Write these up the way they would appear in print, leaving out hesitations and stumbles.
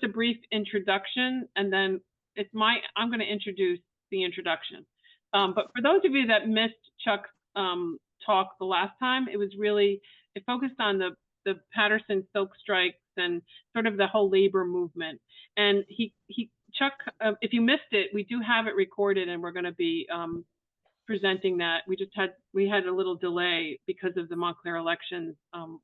a brief introduction, and then I'm going to introduce the introduction. But for those of you that missed Chuck's talk the last time, it focused on the Patterson silk strikes and sort of the whole labor movement. And Chuck, if you missed it, we do have it recorded, and we're going to be presenting that. We had a little delay because of the Montclair elections.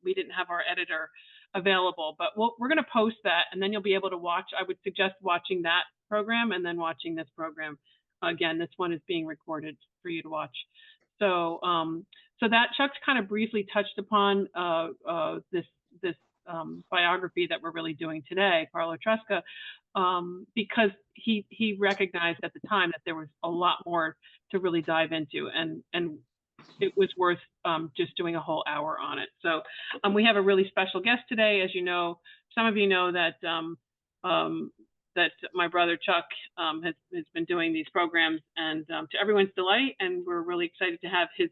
We didn't have our editor available, but we're going to post that, and then you'll be able to watch. I would suggest watching that program and then watching this program. Again, this one is being recorded for you to watch. So that Chuck's kind of briefly touched upon this biography that we're really doing today, Carlo Tresca, because he recognized at the time that there was a lot more to really dive into, and it was worth just doing a whole hour on it. So we have a really special guest today. As you know, some of you know that that my brother Chuck has been doing these programs, and to everyone's delight, and we're really excited to have his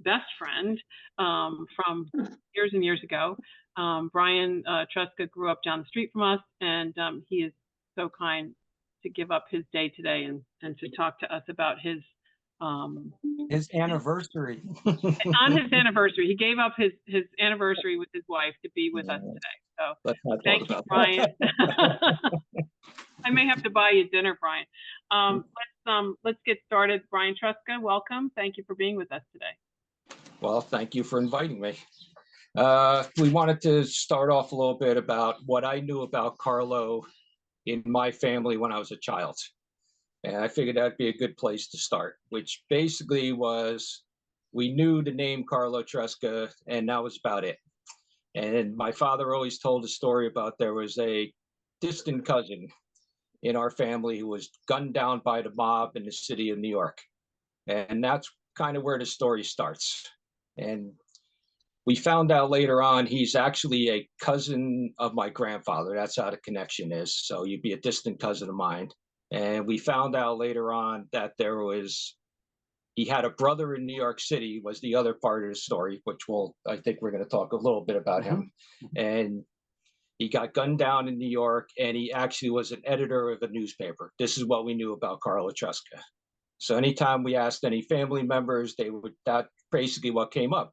best friend from years and years ago. Brian Tresca grew up down the street from us, and he is so kind to give up his day today and to talk to us about his anniversary. On his anniversary, he gave up his anniversary with his wife to be with us today. So thank you, Brian. I may have to buy you dinner, Brian. Let's get started. Brian Tresca, welcome. Thank you for being with us today. Well, thank you for inviting me. We wanted to start off a little bit about what I knew about Carlo in my family when I was a child. And I figured that'd be a good place to start, which basically was, we knew the name Carlo Tresca, and that was about it. And my father always told a story about there was a distant cousin in our family who was gunned down by the mob in the city of New York. And that's kind of where the story starts. And we found out later on he's actually a cousin of my grandfather. That's how the connection is. So you'd be a distant cousin of mine. And we found out later on that he had a brother in New York City, was the other part of the story, which I think we're going to talk a little bit about him. And he got gunned down in New York, and he actually was an editor of a newspaper. This is what we knew about Carlo Tresca. So anytime we asked any family members, that basically what came up.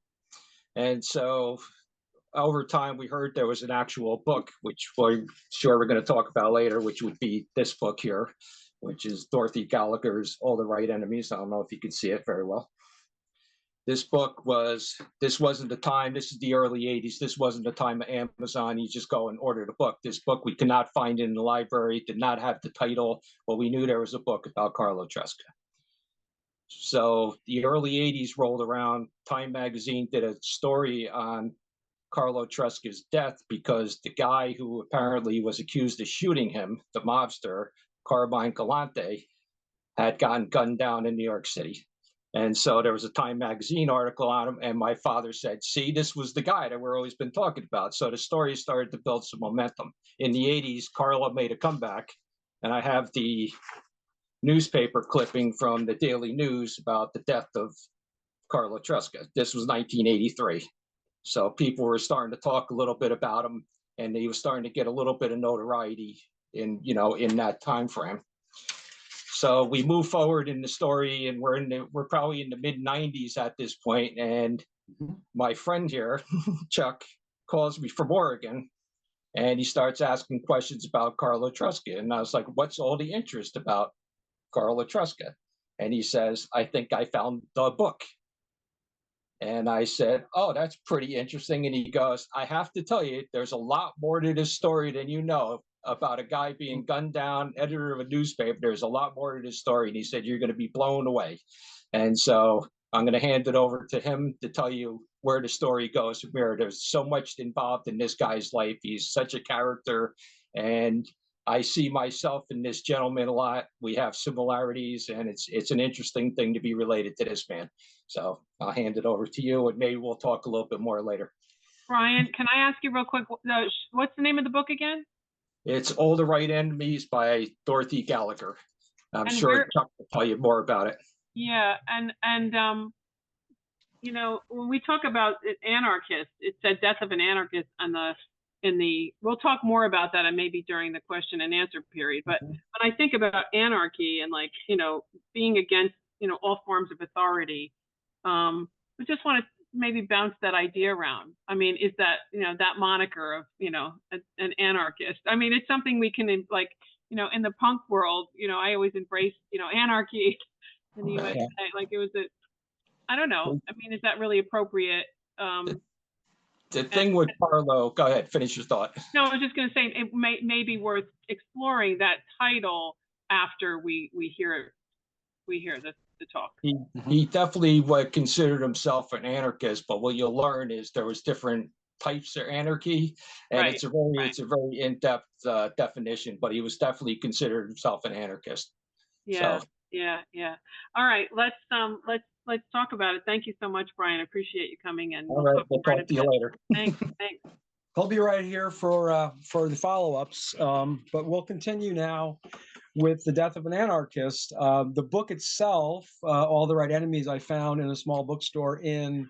And so over time, we heard there was an actual book, which we're sure we're going to talk about later, which would be this book here, which is Dorothy Gallagher's All the Right Enemies. I don't know if you can see it very well. This wasn't the time, this is the early 80s. This wasn't the time of Amazon. You just go and order the book. This book we could not find in the library, did not have the title, but we knew there was a book about Carlo Tresca. So the early 80s rolled around. Time magazine did a story on Carlo Tresca's death because the guy who apparently was accused of shooting him, the mobster, Carbine Galante, had gotten gunned down in New York City. And so there was a Time magazine article on him, and my father said, see, this was the guy that we've always been talking about. So the story started to build some momentum. In the 80s, Carlo made a comeback, and I have the newspaper clipping from the Daily News about the death of Carlo Tresca. This was 1983. So people were starting to talk a little bit about him, and he was starting to get a little bit of notoriety in that time frame. So we move forward in the story, and we're probably in the mid 90s at this point. And my friend here, Chuck, calls me from Oregon, and he starts asking questions about Carlo Tresca. And I was like, what's all the interest about Carlo Tresca? And he says, I think I found the book. And I said, oh, that's pretty interesting. And he goes, I have to tell you, there's a lot more to this story than you know about a guy being gunned down, editor of a newspaper. There's a lot more to this story. And he said, you're going to be blown away. And so I'm going to hand it over to him to tell you where the story goes from here. There's so much involved in this guy's life. He's such a character. And I see myself in this gentleman a lot. We have similarities, and it's an interesting thing to be related to this man. So I'll hand it over to you, and maybe we'll talk a little bit more later. Brian, can I ask you real quick, what's the name of the book again? It's All the Right Enemies by Dorothy Gallagher. I'm sure Chuck will tell you more about it. Yeah, and when we talk about anarchists, it said Death of an Anarchist on the we'll talk more about that and maybe during the question and answer period. But when I think about anarchy and like, being against, all forms of authority, we just want to maybe bounce that idea around. I mean, is that, that moniker of, an anarchist? I mean, it's something we can like, in the punk world, I always embrace, anarchy in the USA. Like it was I don't know. I mean, is that really appropriate? The thing with Carlo, go ahead, finish your thought. No, I was just going to say it may be worth exploring that title after we hear the talk. He definitely considered himself an anarchist, but what you'll learn is there was different types of anarchy, and Right, it's a very in-depth definition. But he was definitely considered himself an anarchist. Yeah, yeah. All right, let's talk about it. Thank you so much, Brian. I appreciate you coming in. All right, we'll talk to you later. Thanks. I'll be right here for the follow-ups, but we'll continue now with The Death of an Anarchist. The book itself, All the Right Enemies, I found in a small bookstore in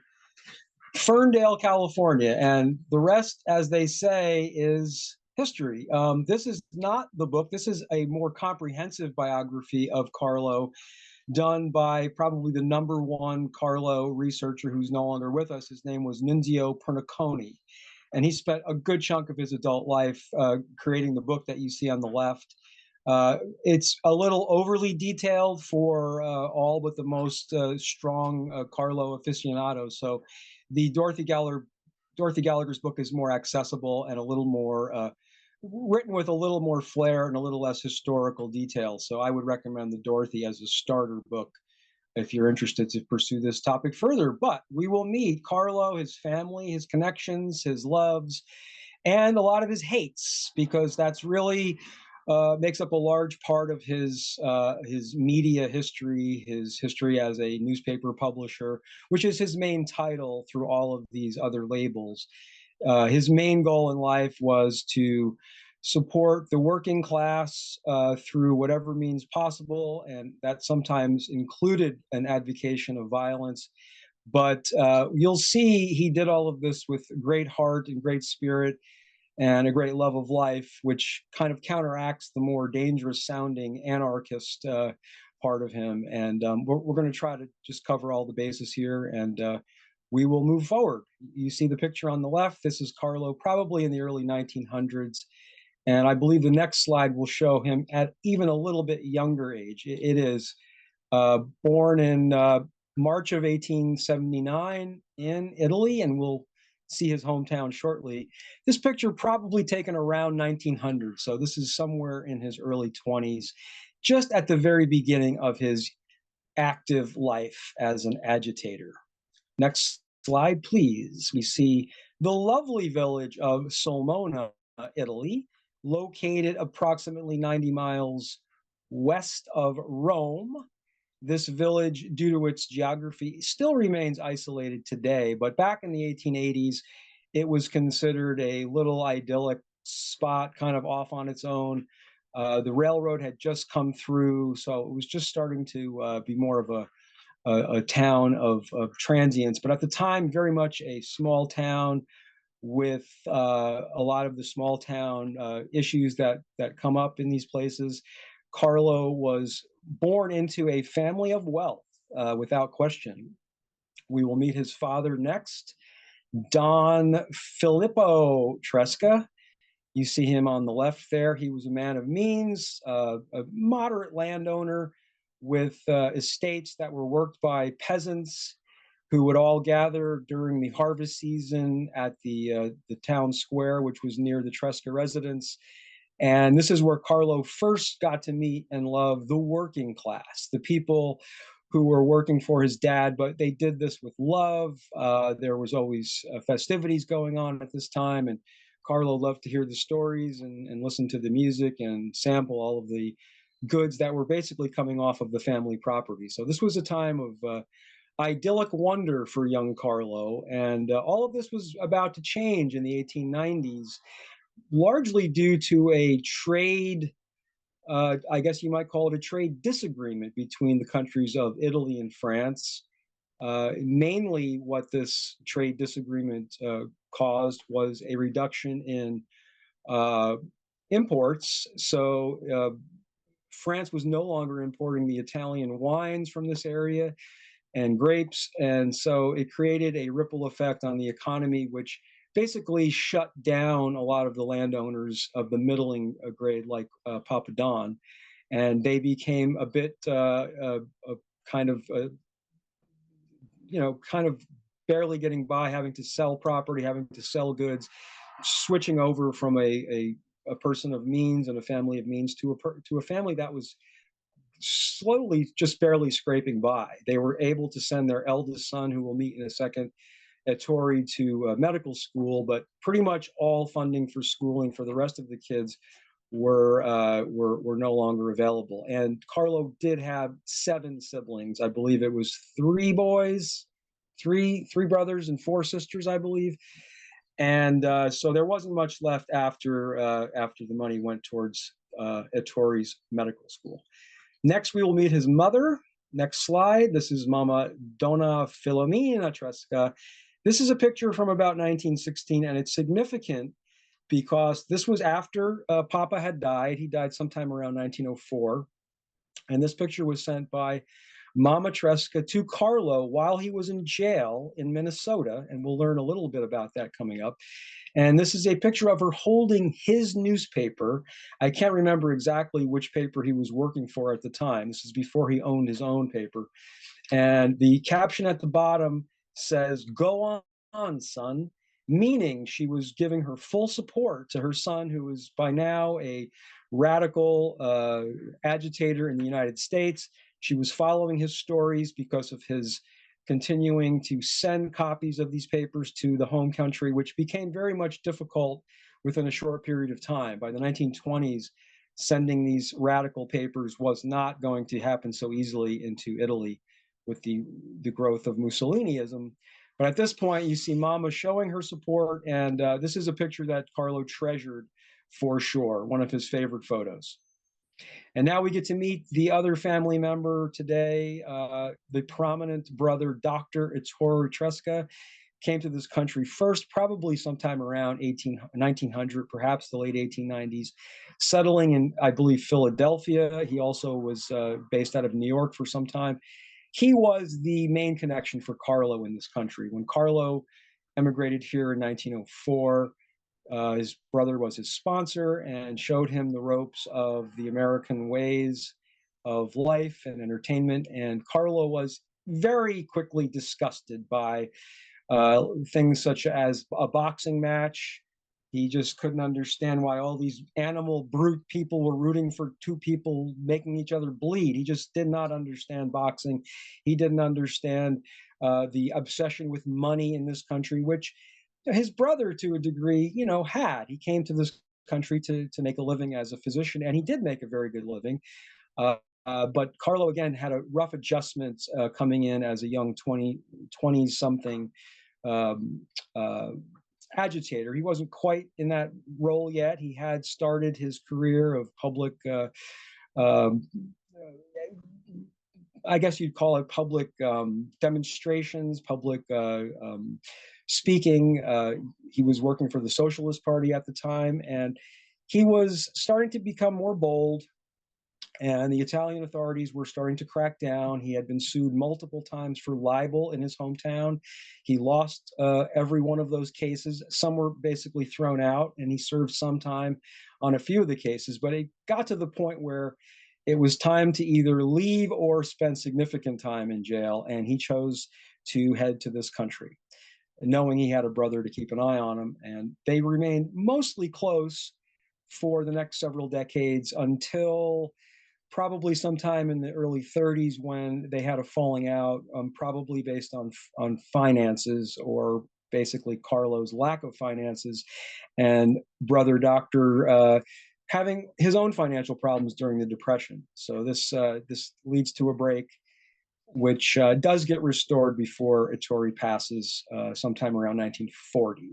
Ferndale, California, and the rest, as they say, is history. This is not the book. This is a more comprehensive biography of Carlo, done by probably the #1 Carlo researcher who's no longer with us. His name was Nunzio Perniconi. And he spent a good chunk of his adult life creating the book that you see on the left. It's a little overly detailed for all but the most strong Carlo aficionados. So the Dorothy Gallagher's book is more accessible and a little more written with a little more flair and a little less historical detail. So I would recommend the Dorothy as a starter book if you're interested to pursue this topic further. But we will meet Carlo, his family, his connections, his loves, and a lot of his hates, because that's really makes up a large part of his media history, his history as a newspaper publisher, which is his main title through all of these other labels. His main goal in life was to support the working class through whatever means possible, and that sometimes included an advocacy of violence. But you'll see he did all of this with great heart and great spirit and a great love of life, which kind of counteracts the more dangerous sounding anarchist part of him. And we're going to try to just cover all the bases here, and we will move forward. You see the picture on the left. This is Carlo probably in the early 1900s. And I believe the next slide will show him at even a little bit younger age. It is born in March of 1879 in Italy, and we'll see his hometown shortly. This picture probably taken around 1900, so this is somewhere in his early 20s, just at the very beginning of his active life as an agitator. Next slide, please. We see the lovely village of Sulmona, Italy, located approximately 90 miles west of Rome. This village, due to its geography, still remains isolated today, but back in the 1880s, it was considered a little idyllic spot, kind of off on its own. The railroad had just come through, so it was just starting to be more of a town of transients, but at the time, very much a small town with a lot of the small town issues that come up in these places. Carlo was born into a family of wealth, without question. We will meet his father next, Don Filippo Tresca. You see him on the left there. He was a man of means, a moderate landowner with estates that were worked by peasants who would all gather during the harvest season at the town square, which was near the Tresca residence. And this is where Carlo first got to meet and love the working class, the people who were working for his dad, but they did this with love. There was always festivities going on at this time, and Carlo loved to hear the stories and listen to the music and sample all of the goods that were basically coming off of the family property. So this was a time of idyllic wonder for young Carlo, and all of this was about to change in the 1890s, largely due to a trade, I guess you might call it a trade disagreement between the countries of Italy and France. Mainly what this trade disagreement caused was a reduction in imports. So France was no longer importing the Italian wines from this area and grapes. And so it created a ripple effect on the economy, which basically shut down a lot of the landowners of the middling grade, like Papa Don. And they became a bit kind of, kind of barely getting by, having to sell property, having to sell goods, switching over from a person of means and a family of means to a family that was slowly just barely scraping by. They were able to send their eldest son, who we'll meet in a second, Ettore, to medical school, but pretty much all funding for schooling for the rest of the kids were no longer available. And Carlo did have 7 siblings. I believe it was 3 boys, three brothers and 4 sisters, I believe. And so there wasn't much left after the money went towards Ettore's medical school. Next, we will meet his mother. Next slide. This is Mama Donna Filomena Tresca. This is a picture from about 1916, and it's significant because this was after Papa had died. He died sometime around 1904. And this picture was sent by Mama Tresca to Carlo while he was in jail in Minnesota. And we'll learn a little bit about that coming up. And this is a picture of her holding his newspaper. I can't remember exactly which paper he was working for at the time. This is before he owned his own paper. And the caption at the bottom says, "Go on, son," meaning she was giving her full support to her son, who was by now a radical agitator in the United States. She was following his stories because of his continuing to send copies of these papers to the home country, which became very much difficult within a short period of time. By the 1920s, sending these radical papers was not going to happen so easily into Italy with the growth of Mussoliniism. But at this point, you see Mama showing her support, and this is a picture that Carlo treasured for sure, one of his favorite photos. And now we get to meet the other family member today, the prominent brother, Dr. Ettore Tresca, came to this country first, probably sometime around 1900, perhaps the late 1890s, settling in, I believe, Philadelphia. He also was based out of New York for some time. He was the main connection for Carlo in this country. When Carlo emigrated here in 1904, his brother was his sponsor and showed him the ropes of the American ways of life and entertainment. And Carlo was very quickly disgusted by things such as a boxing match. He just couldn't understand why all these animal brute people were rooting for 2 people making each other bleed. He just did not understand boxing. He didn't understand the obsession with money in this country, which his brother, to a degree, had. He came to this country to make a living as a physician, and he did make a very good living. But Carlo, again, had a rough adjustment coming in as a young 20-something agitator. He wasn't quite in that role yet. He had started his career of public, I guess you'd call it public demonstrations, public speaking. He was working for the Socialist Party at the time, and he was starting to become more bold, and the Italian authorities were starting to crack down. He had been sued multiple times for libel in his hometown. He lost every one of those cases. Some were basically thrown out, and he served some time on a few of the cases, but it got to the point where it was time to either leave or spend significant time in jail, and he chose to head to this country, knowing he had a brother to keep an eye on him. And they remained mostly close for the next several decades until probably sometime in the early 30s, when they had a falling out, probably based on finances, or basically Carlo's lack of finances, and brother Doctor having his own financial problems during the Depression. So this leads to a break, which does get restored before Ettore passes sometime around 1940.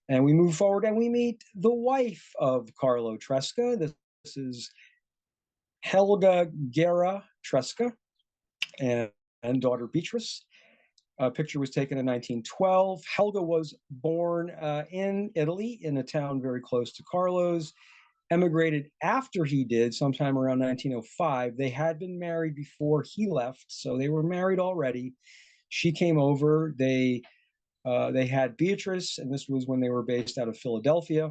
And we move forward and we meet the wife of Carlo Tresca. This is Helga Guerra Tresca, and daughter Beatrice. A picture was taken in 1912. Helga was born in Italy, in a town very close to Carlo's, emigrated after he did, sometime around 1905. They had been married before he left, so they were married already. She came over. They had Beatrice, and this was when they were based out of Philadelphia.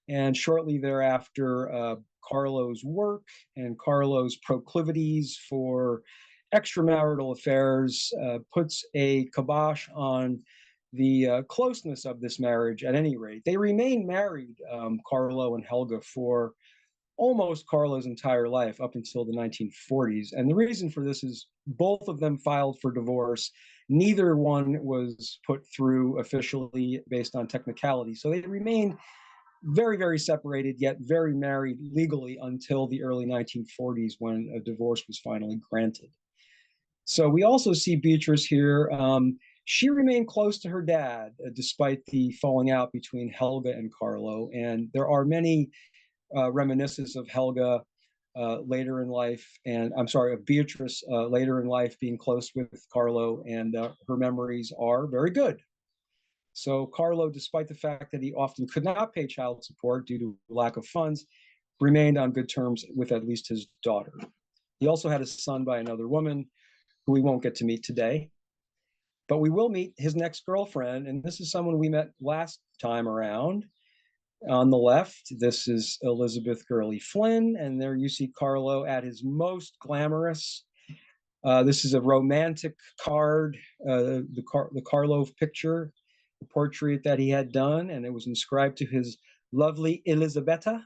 And shortly thereafter, Carlo's work and Carlo's proclivities for extramarital affairs puts a kibosh on the closeness of this marriage at any rate. They remained married, Carlo and Helga, for almost Carlo's entire life up until the 1940s. And the reason for this is both of them filed for divorce. Neither one was put through officially based on technicality. So they remained very, very separated, yet very married legally until the early 1940s when a divorce was finally granted. So we also see Beatrice here. She remained close to her dad despite the falling out between Helga and Carlo. And there are many reminiscences of Helga later in life, and I'm sorry, of Beatrice later in life being close with Carlo, and her memories are very good. So Carlo, despite the fact that he often could not pay child support due to lack of funds, remained on good terms with at least his daughter. He also had a son by another woman who we won't get to meet today, but we will meet his next girlfriend, and this is someone we met last time around. On the left, this is Elizabeth Gurley Flynn, and there you see Carlo at his most glamorous. This is a romantic card, the Carlo picture, the portrait that he had done, and it was inscribed to his lovely Elisabetta.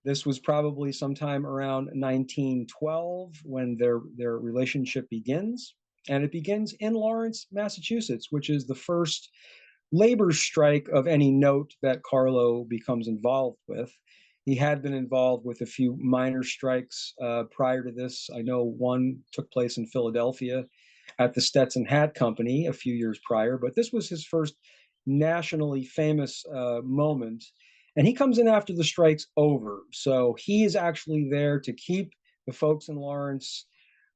This was probably sometime around 1912 when their relationship begins, and it begins in Lawrence, Massachusetts, which is the first labor strike of any note that Carlo becomes involved with. He had been involved with a few minor strikes prior to this. I know one took place in Philadelphia at the Stetson Hat Company a few years prior, but this was his first nationally famous moment. And he comes in after the strike's over. So he is actually there to keep the folks in Lawrence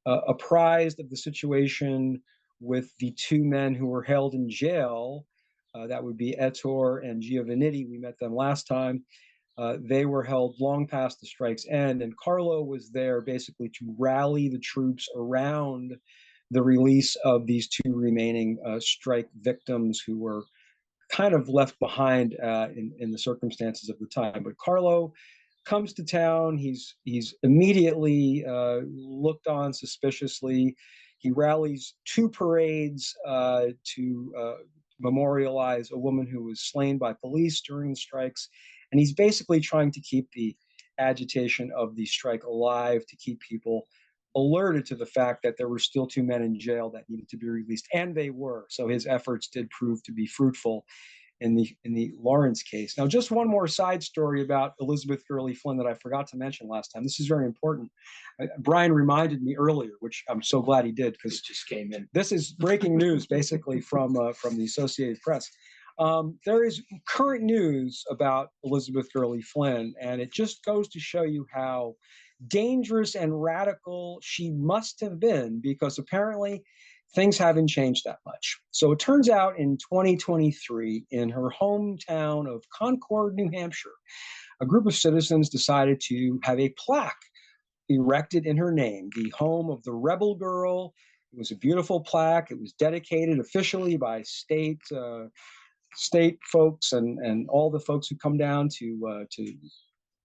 apprised of the situation with the two men who were held in jail. That would be Ettore and Giovannitti. We met them last time. They were held long past the strike's end, and Carlo was there basically to rally the troops around the release of these two remaining strike victims who were kind of left behind in the circumstances of the time. But Carlo comes to town. He's immediately looked on suspiciously. He rallies two parades to memorialize a woman who was slain by police during the strikes. And he's basically trying to keep the agitation of the strike alive, to keep people alerted to the fact that there were still two men in jail that needed to be released, and they were. So his efforts did prove to be fruitful in the Lawrence case. Now, just one more side story about Elizabeth Gurley Flynn that I forgot to mention last time. This is very important. Brian reminded me earlier, which I'm so glad he did, because just came in. This is breaking news, basically from the Associated Press. There is current news about Elizabeth Gurley Flynn, and it just goes to show you how dangerous and radical she must have been, because apparently things haven't changed that much. So it turns out in 2023, in her hometown of Concord, New Hampshire, a group of citizens decided to have a plaque erected in her name, the home of the Rebel Girl. It was a beautiful plaque. It was dedicated officially by state folks and all the folks who come down to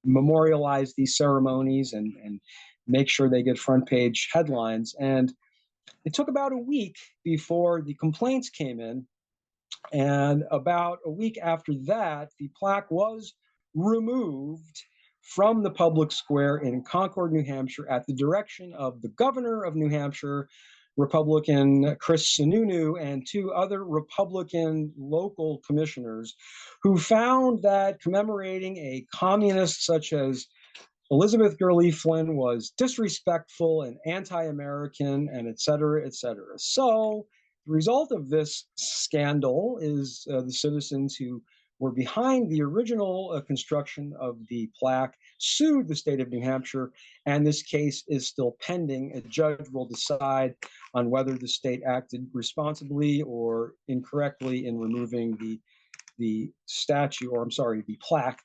memorialize these ceremonies and make sure they get front page headlines. And it took about a week before the complaints came in. And about a week after that, the plaque was removed from the public square in Concord, New Hampshire, at the direction of the governor of New Hampshire, Republican Chris Sununu, and two other Republican local commissioners, who found that commemorating a communist such as Elizabeth Gurley Flynn was disrespectful and anti-American, and et cetera, et cetera. So the result of this scandal is the citizens who were behind the original construction of the plaque sued the state of New Hampshire, and this case is still pending. A judge will decide on whether the state acted responsibly or incorrectly in removing the statue, or I'm sorry, the plaque.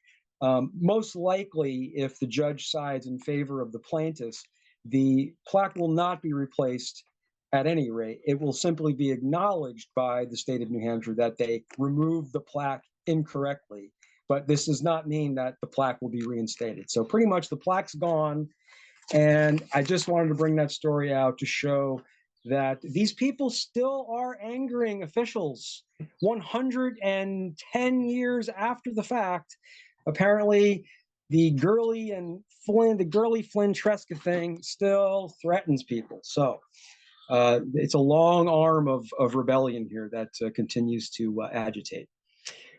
Most likely, if the judge sides in favor of the plaintiffs, the plaque will not be replaced at any rate. It will simply be acknowledged by the state of New Hampshire that they removed the plaque incorrectly. But this does not mean that the plaque will be reinstated. So pretty much the plaque's gone. And I just wanted to bring that story out to show that these people still are angering officials 110 years after the fact. Apparently, the Gurley Flynn Tresca thing still threatens people. So it's a long arm of rebellion here that continues to agitate.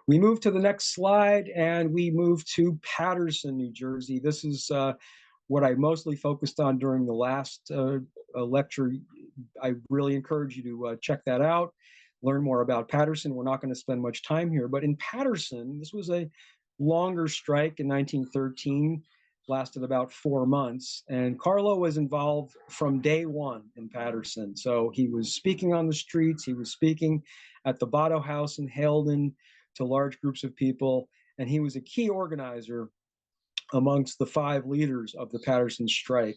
We move to the next slide, and we move to Paterson, New Jersey. This is what I mostly focused on during the last lecture. I really encourage you to check that out, learn more about Paterson. We're not going to spend much time here, but in Paterson, this was a longer strike in 1913, lasted about 4 months, and Carlo was involved from day one in Paterson. So he was speaking on the streets, he was speaking at the Botto House in Halden to large groups of people, and he was a key organizer amongst the 5 leaders of the Paterson strike.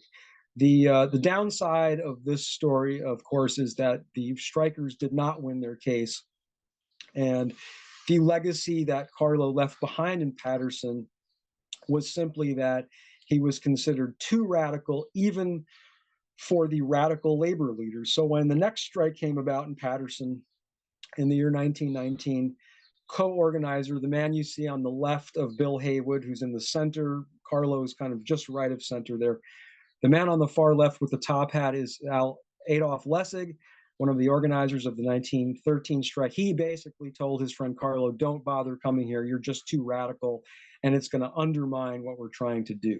The downside of this story, of course, is that the strikers did not win their case, and the legacy that Carlo left behind in Paterson was simply that he was considered too radical, even for the radical labor leaders. So when the next strike came about in Paterson in the year 1919, co-organizer, the man you see on the left of Bill Haywood, who's in the center, Carlo is kind of just right of center there. The man on the far left with the top hat is Adolf Lessig, one of the organizers of the 1913 strike. He basically told his friend Carlo, don't bother coming here, you're just too radical, and it's going to undermine what we're trying to do.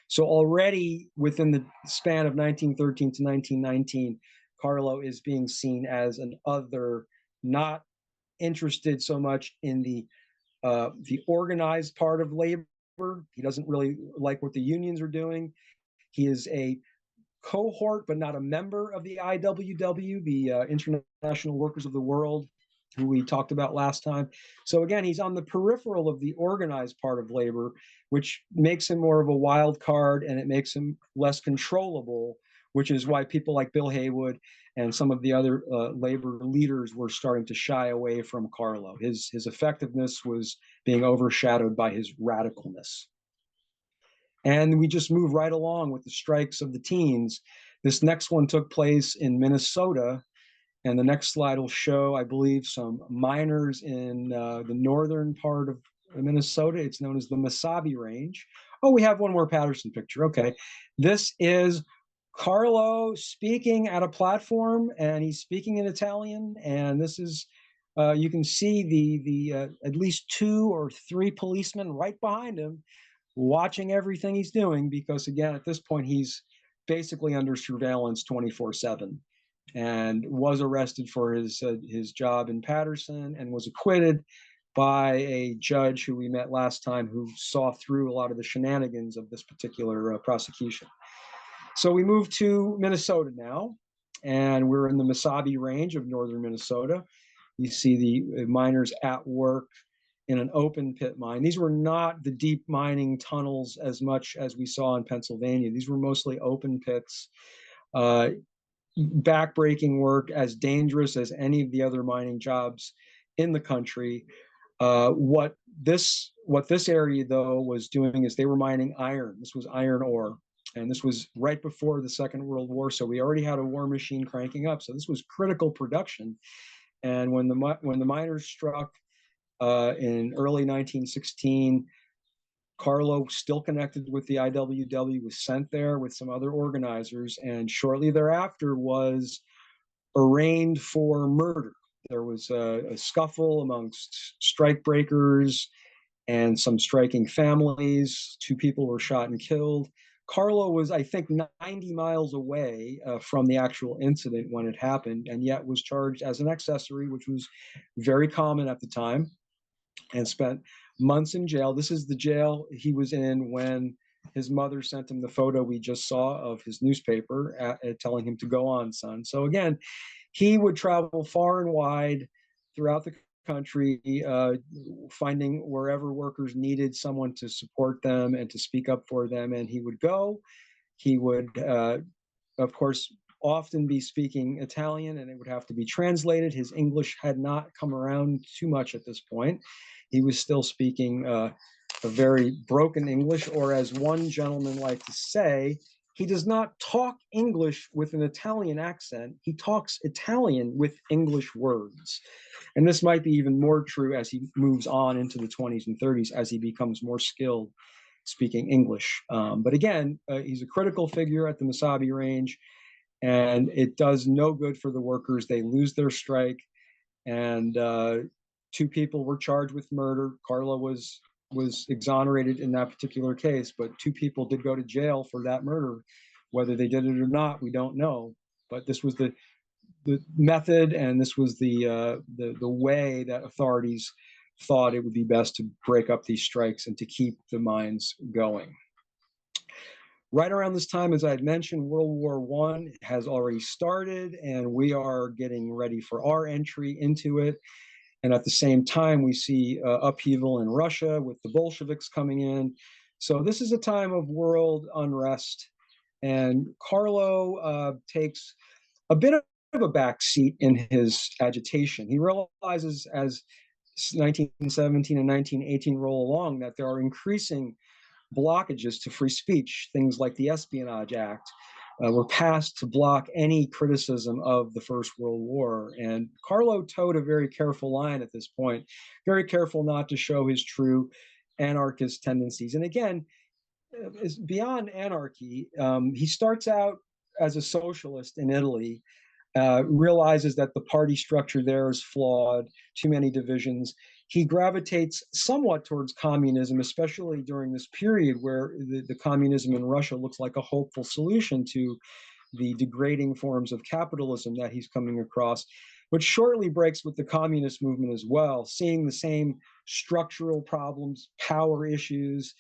So already within the span of 1913 to 1919, Carlo is being seen as an other, not interested so much in the organized part of labor. He doesn't really like what the unions are doing. He is a cohort, but not a member of the IWW, the International Workers of the World, who we talked about last time. So again, he's on the peripheral of the organized part of labor, which makes him more of a wild card, and it makes him less controllable, which is why people like Bill Haywood and some of the other labor leaders were starting to shy away from Carlo. His effectiveness was being overshadowed by his radicalness. And we just move right along with the strikes of the teens. This next one took place in Minnesota, and the next slide will show, I believe, some miners in the northern part of Minnesota. It's known as the Mesabi Range. Oh, we have one more Paterson picture. Okay. This is Carlo speaking at a platform, and he's speaking in Italian. And this is, you can see the at least 2 or 3 policemen right behind him watching everything he's doing, because again, at this point, he's basically under surveillance 24/7, and was arrested for his job in Paterson and was acquitted by a judge who we met last time, who saw through a lot of the shenanigans of this particular prosecution. So we move to Minnesota now, and we're in the Mesabi Range of northern Minnesota. You see the miners at work in an open pit mine. These were not the deep mining tunnels as much as we saw in Pennsylvania. These were mostly open pits, backbreaking work, as dangerous as any of the other mining jobs in the country. What this area, though, was doing is they were mining iron. This was iron ore, and this was right before the Second World War, so we already had a war machine cranking up. So this was critical production. And when the miners struck in early 1916, Carlo, still connected with the IWW, was sent there with some other organizers, and shortly thereafter was arraigned for murder. There was a scuffle amongst strike breakers and some striking families. 2 people were shot and killed. Carlo was, I think, 90 miles away from the actual incident when it happened, and yet was charged as an accessory, which was very common at the time. and spent months in jail. This is the jail he was in when his mother sent him the photo we just saw of his newspaper telling him to go on, son. So again, he would travel far and wide throughout the country, finding wherever workers needed someone to support them and to speak up for them. And he would go. He would, of course, often be speaking Italian, and it would have to be translated. His English had not come around too much at this point. He was still speaking a very broken English, or as one gentleman liked to say, he does not talk English with an Italian accent. He talks Italian with English words. And this might be even more true as he moves on into the 20s and 30s, as he becomes more skilled speaking English. But again, he's a critical figure at the Mesabi Range, and it does no good for the workers. They lose their strike, and 2 people were charged with murder. Carlo was exonerated in that particular case, but 2 people did go to jail for that murder. Whether they did it or not, we don't know. But this was the method, and this was the way that authorities thought it would be best to break up these strikes and to keep the mines going. Right around this time, as I had mentioned, World War I has already started, and we are getting ready for our entry into it. And at the same time, we see upheaval in Russia with the Bolsheviks coming in. So this is a time of world unrest. And Carlo takes a bit of a backseat in his agitation. He realizes as 1917 and 1918 roll along that there are increasing blockages to free speech. Things like the Espionage Act were passed to block any criticism of the First World War. And Carlo towed a very careful line at this point, very careful not to show his true anarchist tendencies. And again, is beyond anarchy. He starts out as a socialist in Italy, realizes that the party structure there is flawed, too many divisions. He gravitates somewhat towards communism, especially during this period where the communism in Russia looks like a hopeful solution to the degrading forms of capitalism that he's coming across, but shortly breaks with the communist movement as well, seeing the same structural problems, power issues,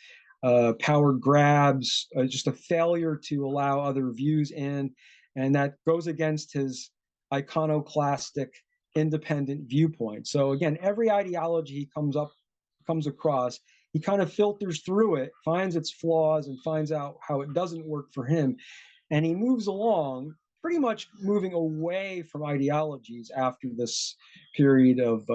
power grabs, just a failure to allow other views in. And that goes against his iconoclastic, independent viewpoint. So again, every ideology he comes across, he kind of filters through it, finds its flaws, and finds out how it doesn't work for him. And he moves along, pretty much moving away from ideologies after this period of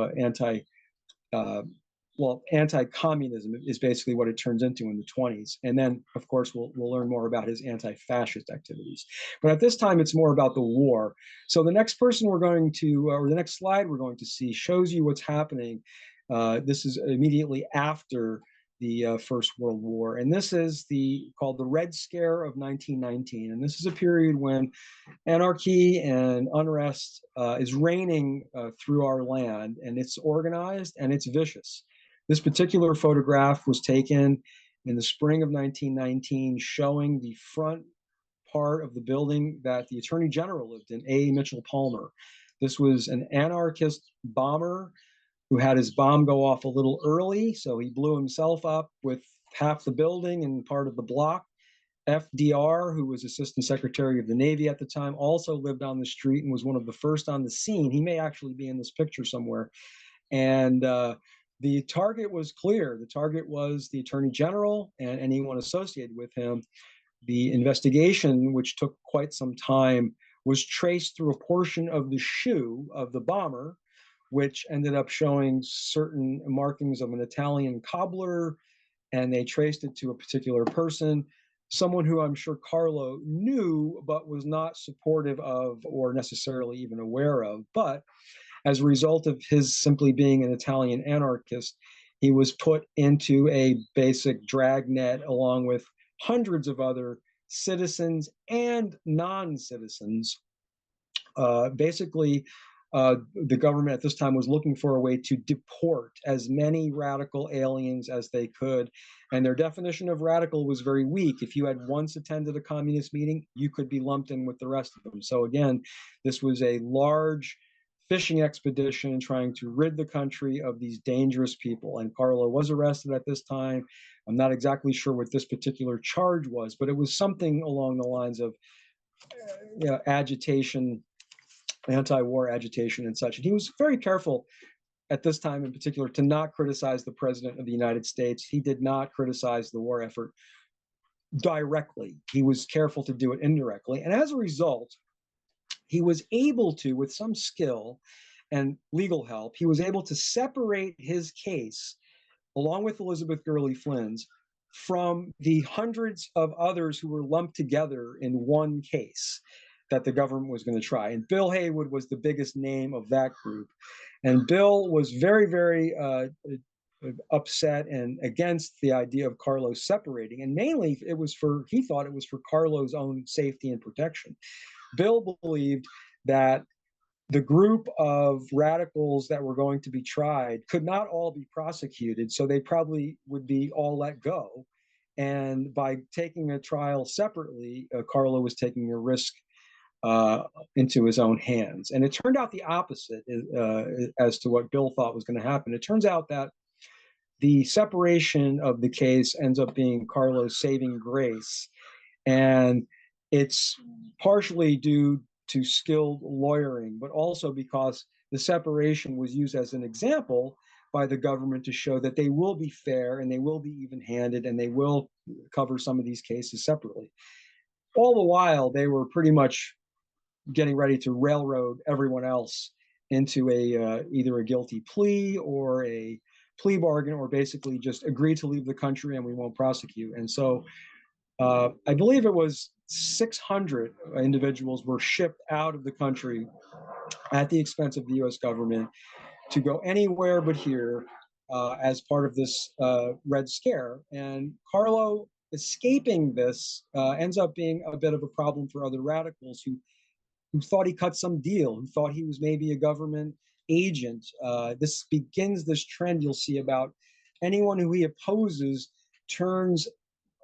anti-communism is basically what it turns into in the 20s. And then, of course, we'll learn more about his anti-fascist activities. But at this time, it's more about the war. So the next person we're going to, or the next slide we're going to see, shows you what's happening. This is immediately after the First World War. And this is called the Red Scare of 1919. And this is a period when anarchy and unrest is reigning through our land, and it's organized and it's vicious. This particular photograph was taken in the spring of 1919, showing the front part of the building that the Attorney General lived in, A. Mitchell Palmer. This was an anarchist bomber who had his bomb go off a little early, so he blew himself up with half the building and part of the block. FDR, who was Assistant Secretary of the Navy at the time, also lived on the street and was one of the first on the scene. He may actually be in this picture somewhere. And the target was clear. The target was the Attorney General and anyone associated with him. The investigation, which took quite some time, was traced through a portion of the shoe of the bomber, which ended up showing certain markings of an Italian cobbler, and they traced it to a particular person, someone who I'm sure Carlo knew but was not supportive of or necessarily even aware of. But as a result of his simply being an Italian anarchist, he was put into a basic dragnet along with hundreds of other citizens and non-citizens. Basically, the government at this time was looking for a way to deport as many radical aliens as they could. And their definition of radical was very weak. If you had once attended a communist meeting, you could be lumped in with the rest of them. So again, this was a large fishing expedition trying to rid the country of these dangerous people. And Carlo was arrested at this time. I'm not exactly sure what this particular charge was, but it was something along the lines of agitation, anti-war agitation and such. And he was very careful at this time in particular to not criticize the president of the United States. He did not criticize the war effort directly. He was careful to do it indirectly. And as a result, he was able to, with some skill and legal help, he was able to separate his case, along with Elizabeth Gurley Flynn's, from the hundreds of others who were lumped together in one case that the government was going to try. And Bill Haywood was the biggest name of that group. And Bill was very, very upset and against the idea of Carlo separating. And mainly he thought it was for Carlo's own safety and protection. Bill believed that the group of radicals that were going to be tried could not all be prosecuted, so they probably would be all let go. And by taking a trial separately, Carlo was taking a risk into his own hands. And it turned out the opposite as to what Bill thought was going to happen. It turns out that the separation of the case ends up being Carlo's saving grace. And it's partially due to skilled lawyering, but also because the separation was used as an example by the government to show that they will be fair and they will be even-handed and they will cover some of these cases separately. All the while, they were pretty much getting ready to railroad everyone else into either a guilty plea or a plea bargain, or basically just agree to leave the country and we won't prosecute. And so I believe it was 600 individuals were shipped out of the country at the expense of the US government to go anywhere but here as part of this Red Scare. And Carlo escaping this ends up being a bit of a problem for other radicals who thought he cut some deal, who thought he was maybe a government agent. This begins this trend you'll see about anyone who he opposes turns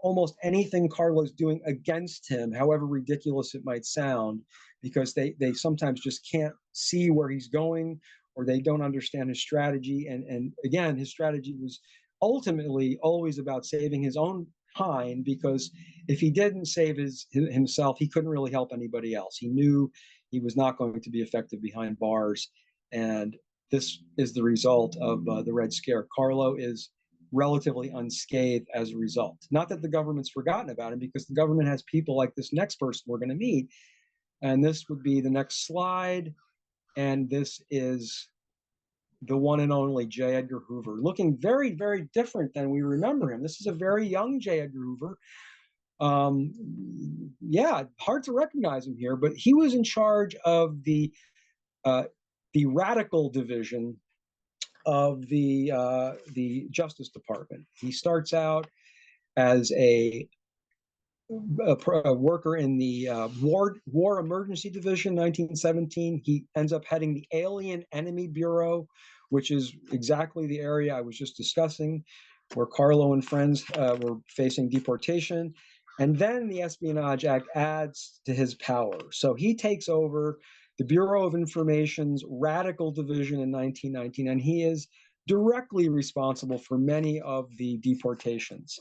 almost anything Carlo's doing against him, however ridiculous it might sound, because they sometimes just can't see where he's going, or they don't understand his strategy. And again, his strategy was ultimately always about saving his own hind, because if he didn't save himself, he couldn't really help anybody else. He knew he was not going to be effective behind bars. And this is the result of the Red Scare. Carlo is relatively unscathed as a result. Not that the government's forgotten about him, because the government has people like this next person we're going to meet. And this would be the next slide. And this is the one and only J. Edgar Hoover, looking very, very different than we remember him. This is a very young J. Edgar Hoover. Yeah, hard to recognize him here, but he was in charge of the radical division of the Justice Department. He starts out as a worker in the War Emergency Division, 1917. He ends up heading the Alien Enemy Bureau, which is exactly the area I was just discussing, where Carlo and friends were facing deportation. And then the Espionage Act adds to his power. So he takes over the Bureau of Information's Radical Division in 1919, and he is directly responsible for many of the deportations.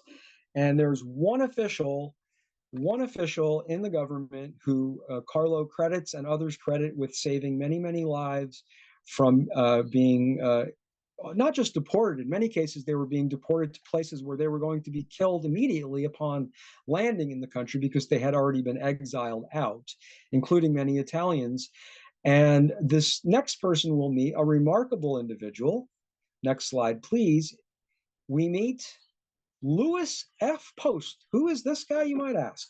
And there's one official in the government who Carlo credits and others credit with saving many, many lives from being not just deported. In many cases, they were being deported to places where they were going to be killed immediately upon landing in the country, because they had already been exiled out, including many Italians. And this next person we'll meet, a remarkable individual. Next slide, please. We meet Louis F. Post. Who is this guy, you might ask?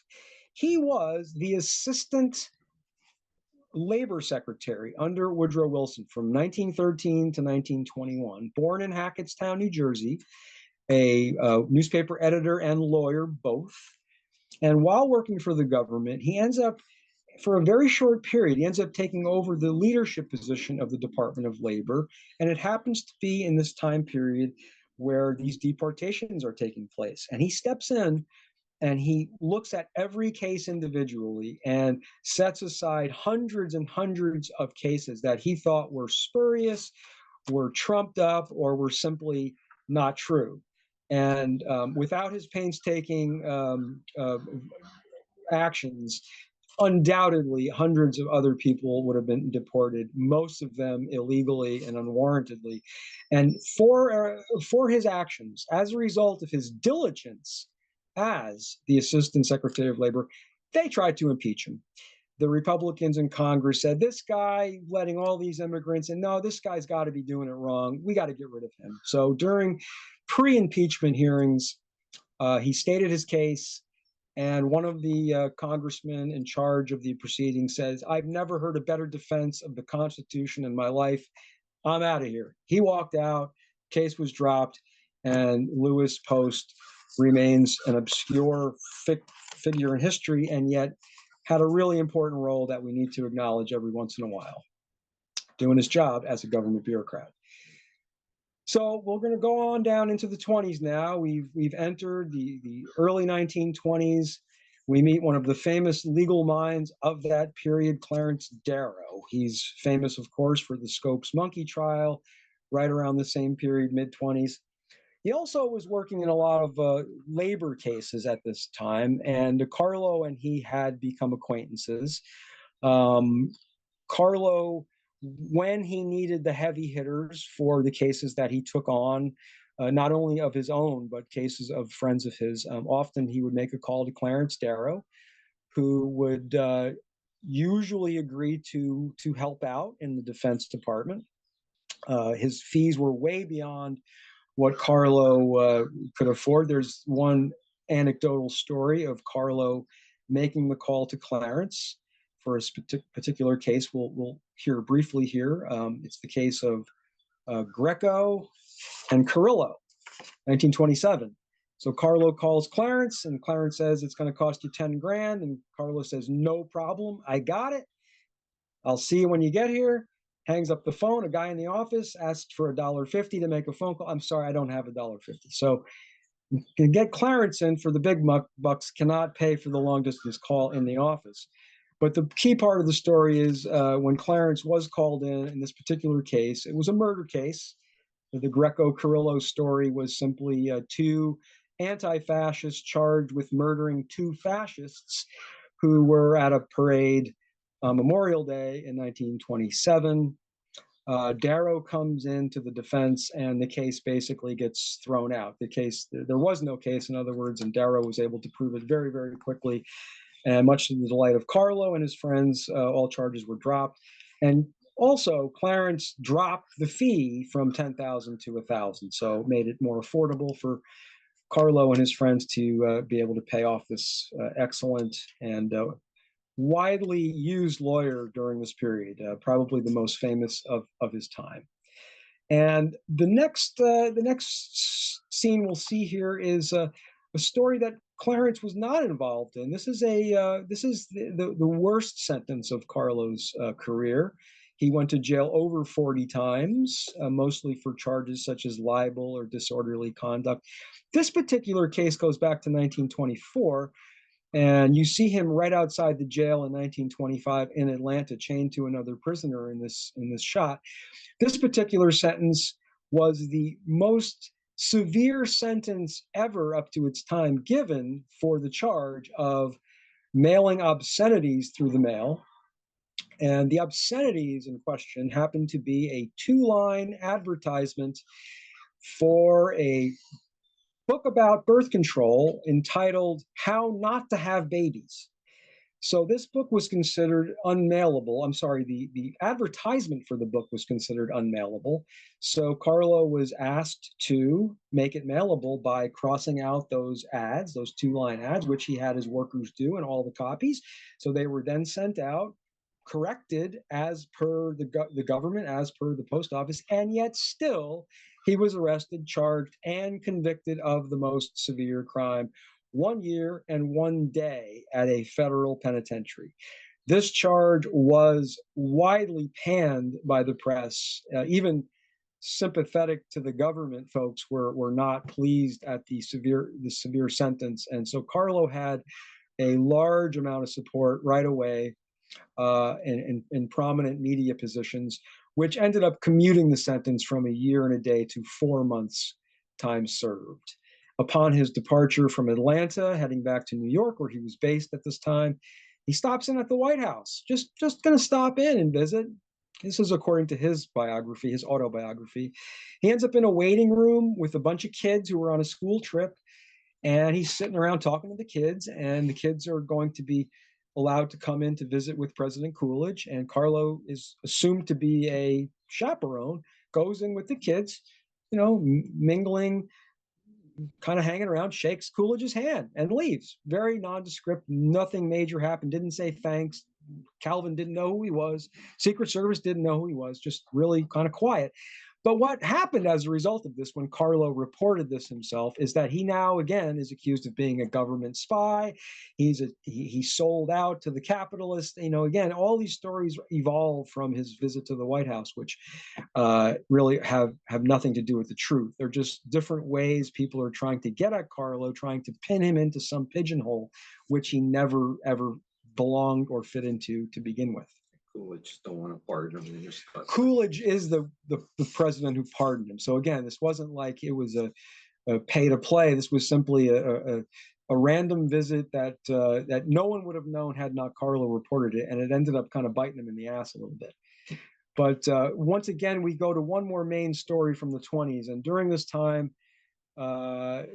He was the assistant labor secretary under Woodrow Wilson from 1913 to 1921, born in Hackettstown, New Jersey, a newspaper editor and lawyer both. And while working for the government, he ends up, for a very short period, he ends up taking over the leadership position of the Department of Labor. And it happens to be in this time period where these deportations are taking place. And he steps in and he looks at every case individually and sets aside hundreds and hundreds of cases that he thought were spurious, were trumped up, or were simply not true. And without his painstaking actions, undoubtedly hundreds of other people would have been deported, most of them illegally and unwarrantedly. And for his actions, as a result of his diligence as the Assistant Secretary of Labor, they tried to impeach him. The Republicans in Congress said, this guy letting all these immigrants in, no, this guy's got to be doing it wrong. We got to get rid of him. So during pre-impeachment hearings, he stated his case. And one of the congressmen in charge of the proceedings says, I've never heard a better defense of the Constitution in my life. I'm out of here. He walked out, case was dropped, and Lewis Post remains an obscure figure in history, and yet had a really important role that we need to acknowledge every once in a while, doing his job as a government bureaucrat. So we're going to go on down into the 20s now. We've entered the early 1920s. We meet one of the famous legal minds of that period, Clarence Darrow. He's famous, of course, for the Scopes Monkey trial, right around the same period, mid-20s. He also was working in a lot of labor cases at this time, and Carlo and he had become acquaintances. Carlo, when he needed the heavy hitters for the cases that he took on, not only of his own, but cases of friends of his, often he would make a call to Clarence Darrow, who would usually agree to help out in the Defense Department. His fees were way beyond what Carlo could afford. There's one anecdotal story of Carlo making the call to Clarence for a particular case we'll hear briefly here. It's the case of Greco and Carrillo, 1927. So Carlo calls Clarence, and Clarence says, it's going to cost you 10 grand. And Carlo says, no problem, I got it. I'll see you when you get here. Hangs up the phone. A guy in the office asks for $1.50 to make a phone call. I'm sorry, I don't have $1.50. So to get Clarence in for the big bucks, cannot pay for the long distance call in the office. But the key part of the story is when Clarence was called in this particular case, it was a murder case. The Greco-Carrillo story was simply two anti-fascists charged with murdering two fascists who were at a parade Memorial Day in 1927. Darrow comes into the defense, and the case basically gets thrown out. The case, there was no case, in other words, and Darrow was able to prove it very, very quickly. And much to the delight of Carlo and his friends, all charges were dropped. And also, Clarence dropped the fee from $10,000 to $1,000, so made it more affordable for Carlo and his friends to be able to pay off this excellent and widely used lawyer during this period, probably the most famous of his time. And the next scene we'll see here is a story that Clarence was not involved in. This is the worst sentence of Carlo's career. He went to jail over 40 times, mostly for charges such as libel or disorderly conduct. This particular case goes back to 1924. And you see him right outside the jail in 1925 in Atlanta, chained to another prisoner in this shot. This particular sentence was the most severe sentence ever up to its time given for the charge of mailing obscenities through the mail. And the obscenities in question happened to be a 2-line advertisement for a book about birth control entitled How Not to Have Babies. So this book was considered unmailable. I'm sorry, the advertisement for the book was considered unmailable. So Carlo was asked to make it mailable by crossing out those ads, those 2-line ads, which he had his workers do in all the copies. So they were then sent out, corrected as per the government, as per the post office, and yet still he was arrested, charged, and convicted of the most severe crime, 1 year and 1 day at a federal penitentiary. This charge was widely panned by the press, even sympathetic to the government folks were not pleased at the severe sentence. And so Carlo had a large amount of support right away in prominent media positions, which ended up commuting the sentence from a year and a day to 4 months time served. Upon his departure from Atlanta, heading back to New York, where he was based at this time, he stops in at the White House, just going to stop in and visit. This is according to his biography, his autobiography. He ends up in a waiting room with a bunch of kids who were on a school trip, and he's sitting around talking to the kids, and the kids are going to be allowed to come in to visit with President Coolidge, and Carlo is assumed to be a chaperone, goes in with the kids, mingling, kind of hanging around, shakes Coolidge's hand and leaves. Very nondescript, nothing major happened, didn't say thanks. Calvin didn't know who he was. Secret Service didn't know who he was, just really kind of quiet. But what happened as a result of this, when Carlo reported this himself, is that he now again is accused of being a government spy. He sold out to the capitalists. Again, all these stories evolve from his visit to the White House, which really have nothing to do with the truth. They're just different ways people are trying to get at Carlo, trying to pin him into some pigeonhole, which he never ever belonged or fit into to begin with. Coolidge don't want to pardon him. Coolidge is the president who pardoned him. So again, this wasn't like it was a pay to play. This was simply a random visit that no one would have known had not Carlo reported it, and it ended up kind of biting him in the ass a little bit. But once again, we go to one more main story from the 20s, and during this time,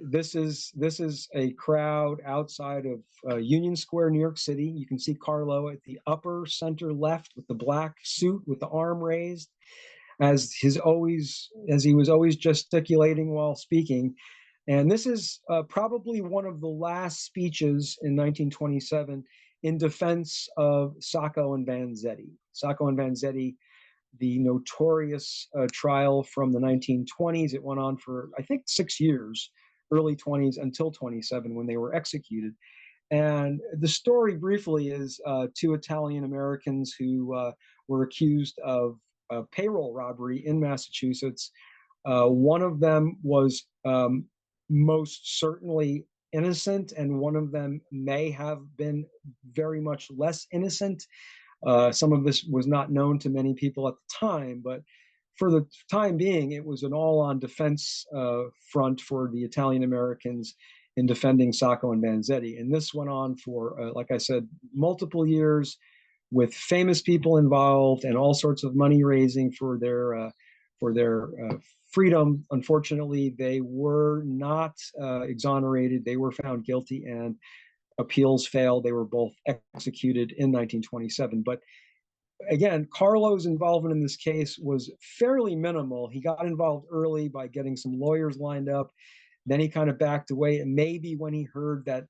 this is a crowd outside of Union Square, New York City. You can see Carlo at the upper center left with the black suit with the arm raised, as he was always gesticulating while speaking. And this is probably one of the last speeches in 1927 in defense of Sacco and Vanzetti. Sacco and Vanzetti, the notorious trial from the 1920s. It went on for, I think, 6 years, early 20s until 27, when they were executed. And the story briefly is two Italian Americans who were accused of payroll robbery in Massachusetts. One of them was most certainly innocent, and one of them may have been very much less innocent. Some of this was not known to many people at the time, but for the time being, it was an all-on defense front for the Italian Americans in defending Sacco and Vanzetti. And this went on for, like I said, multiple years, with famous people involved and all sorts of money raising for their freedom. Unfortunately, they were not exonerated. They were found guilty, and appeals failed. They were both executed in 1927. But again, Carlo's involvement in this case was fairly minimal. He got involved early by getting some lawyers lined up. Then he kind of backed away, and maybe when he heard that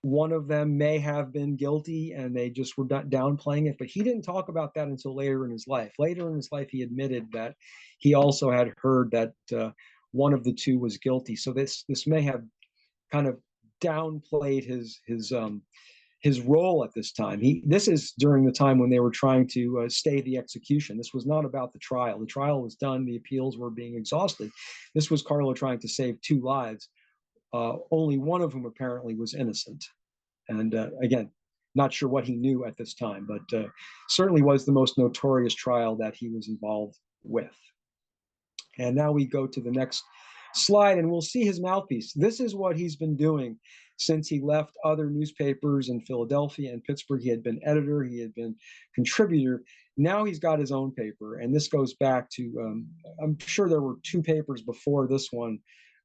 one of them may have been guilty and they just were not downplaying it, but he didn't talk about that until later in his life. Later in his life, he admitted that he also had heard that one of the two was guilty. So this may have kind of downplayed his role at this time. This is during the time when they were trying to stay the execution. This was not about the trial. The trial was done. The appeals were being exhausted. This was Carlo trying to save two lives, only one of whom apparently was innocent. And again, not sure what he knew at this time, but certainly was the most notorious trial that he was involved with. And now we go to the next slide, and we'll see his mouthpiece. This is what he's been doing since he left other newspapers in Philadelphia and Pittsburgh. He had been editor, he had been contributor. Now he's got his own paper, and this goes back to, I'm sure there were two papers before this one.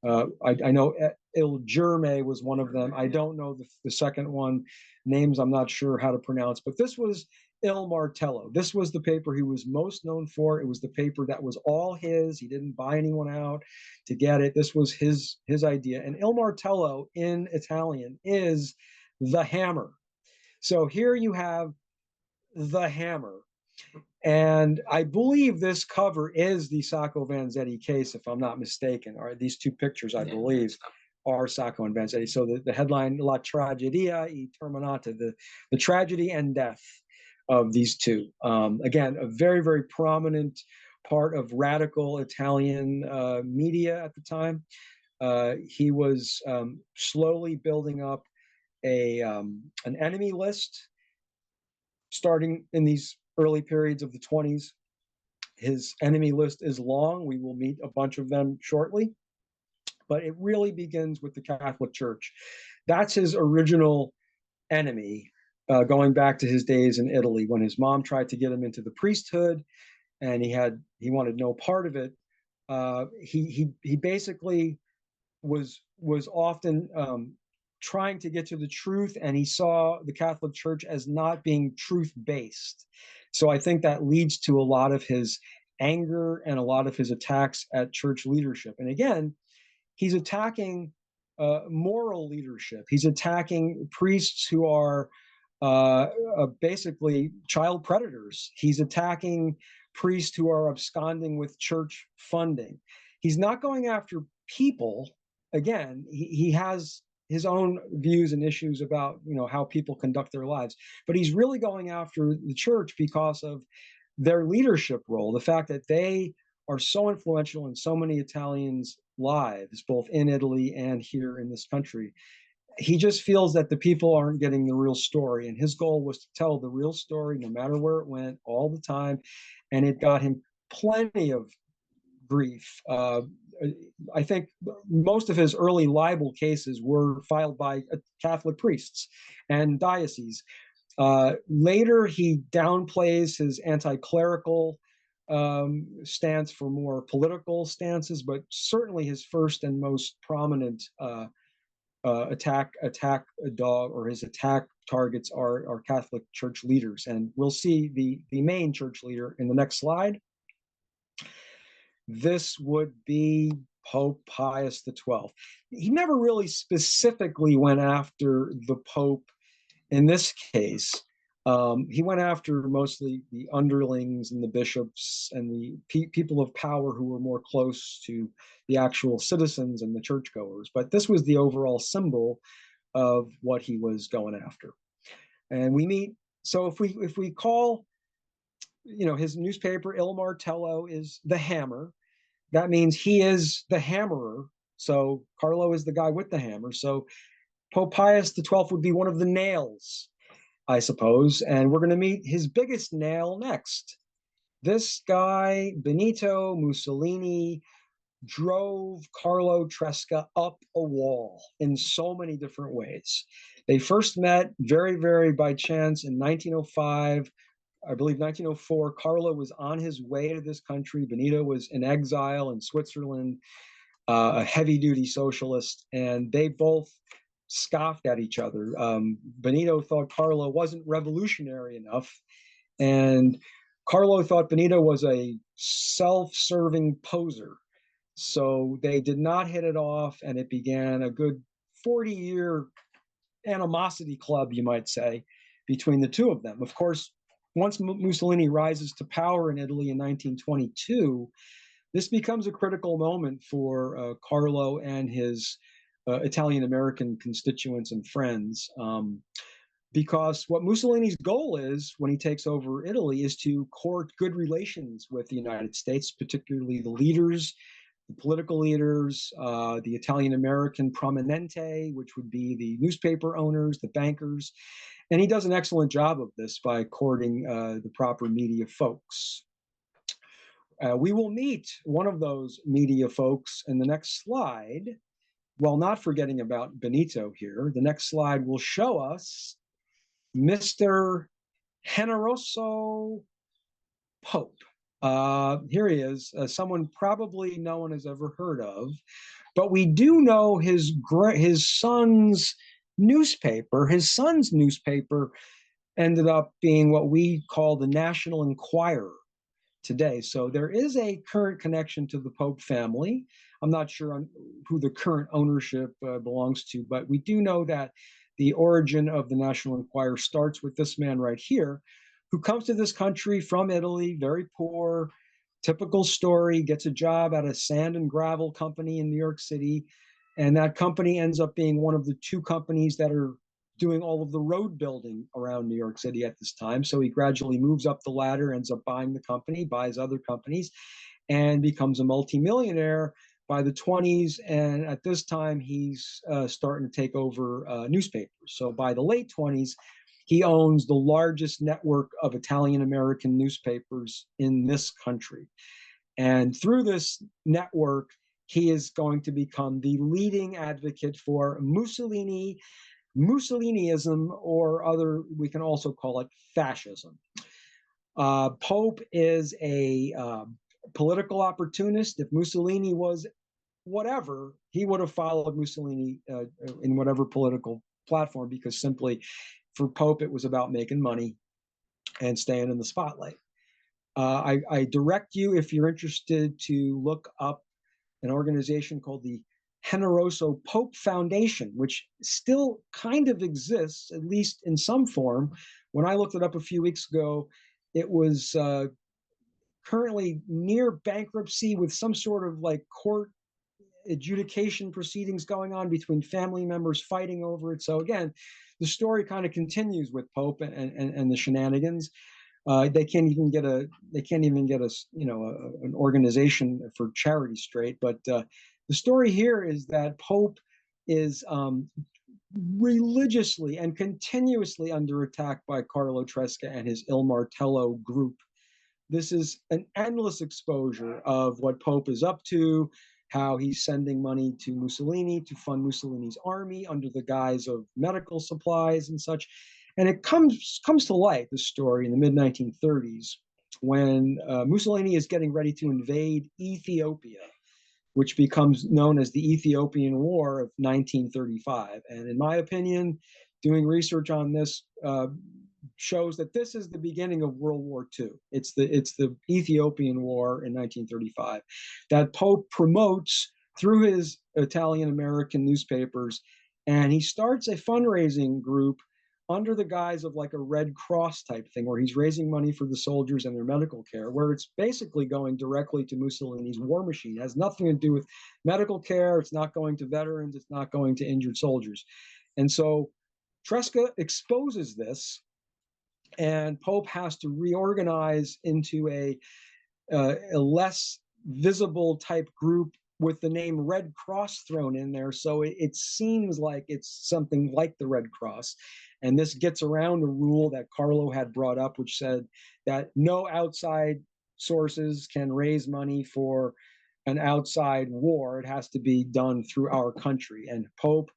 I know Il Germe was one of them. I don't know the second one. Names I'm not sure how to pronounce, but this was Il Martello. This was the paper he was most known for. It was the paper that was all his. He didn't buy anyone out to get it. This was his idea. And Il Martello in Italian is the hammer. So here you have the hammer. And I believe this cover is the Sacco Vanzetti case, if I'm not mistaken. Or these two pictures, I believe, are Sacco and Vanzetti. So the headline, La tragedia e terminata, the tragedy and death of these two. Again, a very, very prominent part of radical Italian media at the time. He was slowly building up an enemy list, starting in these early periods of the 20s. His enemy list is long. We will meet a bunch of them shortly, but it really begins with the Catholic Church. That's his original enemy, going back to his days in Italy when his mom tried to get him into the priesthood, and he wanted no part of it. He basically was often trying to get to the truth, and he saw the Catholic Church as not being truth-based. So I think that leads to a lot of his anger and a lot of his attacks at church leadership. And again, he's attacking moral leadership. He's attacking priests who are basically child predators. He's attacking priests who are absconding with church funding. He's not going after people. Again, he has his own views and issues about, how people conduct their lives, but he's really going after the church because of their leadership role, the fact that they are so influential in so many Italians' lives, both in Italy and here in this country. He just feels that the people aren't getting the real story, and his goal was to tell the real story no matter where it went, all the time, and it got him plenty of grief. I think most of his early libel cases were filed by Catholic priests and dioceses. Later, he downplays his anti-clerical stance for more political stances, but certainly his first and most prominent attack dog, or his attack targets are Catholic Church leaders, and we'll see the main church leader in the next slide. This would be Pope Pius XII. He never really specifically went after the Pope in this case. He went after mostly the underlings and the bishops and the people of power who were more close to the actual citizens and the churchgoers. But this was the overall symbol of what he was going after. And we meet. So if we call, his newspaper Il Martello is the hammer, that means he is the hammerer. So Carlo is the guy with the hammer. So Pope Pius XII would be one of the nails, I suppose. And we're going to meet his biggest nail next. This guy, Benito Mussolini, drove Carlo Tresca up a wall in so many different ways. They first met very, very by chance in 1905. I believe 1904, Carlo was on his way to this country. Benito was in exile in Switzerland, a heavy-duty socialist, and they both scoffed at each other. Benito thought Carlo wasn't revolutionary enough, and Carlo thought Benito was a self-serving poser. So they did not hit it off, and it began a good 40-year animosity club, you might say, between the two of them. Of course, once Mussolini rises to power in Italy in 1922, this becomes a critical moment for Carlo and his Italian-American constituents and friends, because what Mussolini's goal is when he takes over Italy is to court good relations with the United States, particularly the leaders, the political leaders, the Italian-American prominente, which would be the newspaper owners, the bankers. And he does an excellent job of this by courting the proper media folks. We will meet one of those media folks in the next slide, while not forgetting about Benito here. The next slide will show us Mr. Generoso Pope. Here he is, someone probably no one has ever heard of, but we do know his son's newspaper. His son's newspaper ended up being what we call the National Enquirer today. So there is a current connection to the Pope family. I'm not sure on who the current ownership belongs to, but we do know that the origin of the National Enquirer starts with this man right here, who comes to this country from Italy, very poor, typical story, gets a job at a sand and gravel company in New York City. And that company ends up being one of the two companies that are doing all of the road building around New York City at this time. So he gradually moves up the ladder, ends up buying the company, buys other companies, and becomes a multimillionaire by the 20s. And at this time, he's starting to take over newspapers. So by the late 20s, he owns the largest network of Italian-American newspapers in this country. And through this network, he is going to become the leading advocate for Mussoliniism, or other, we can also call it fascism. Pope is a political opportunist. If Mussolini was whatever, he would have followed Mussolini in whatever political platform, because simply for Pope, it was about making money and staying in the spotlight. I direct you, if you're interested, to look up an organization called the Generoso Pope Foundation, which still kind of exists, at least in some form. When I looked it up a few weeks ago, it was currently near bankruptcy, with some sort of like court adjudication proceedings going on between family members fighting over it. So again, the story kind of continues with Pope and the shenanigans. They can't even get an organization for charity straight. But the story here is that Pope is religiously and continuously under attack by Carlo Tresca and his Il Martello group. This is an endless exposure of what Pope is up to, how he's sending money to Mussolini to fund Mussolini's army under the guise of medical supplies and such. And it comes to light, this story, in the mid-1930s, when Mussolini is getting ready to invade Ethiopia, which becomes known as the Ethiopian War of 1935. And in my opinion, doing research on this shows that this is the beginning of World War II. It's the Ethiopian War in 1935 that Pope promotes through his Italian-American newspapers. And he starts a fundraising group under the guise of like a Red Cross type thing, where he's raising money for the soldiers and their medical care, where it's basically going directly to Mussolini's war machine. It has nothing to do with medical care. It's not going to veterans. It's not going to injured soldiers. And so Tresca exposes this, and Pope has to reorganize into a less visible type group with the name Red Cross thrown in there. So it seems like it's something like the Red Cross. And this gets around a rule that Carlo had brought up, which said that no outside sources can raise money for an outside war. It has to be done through our country. And Pope,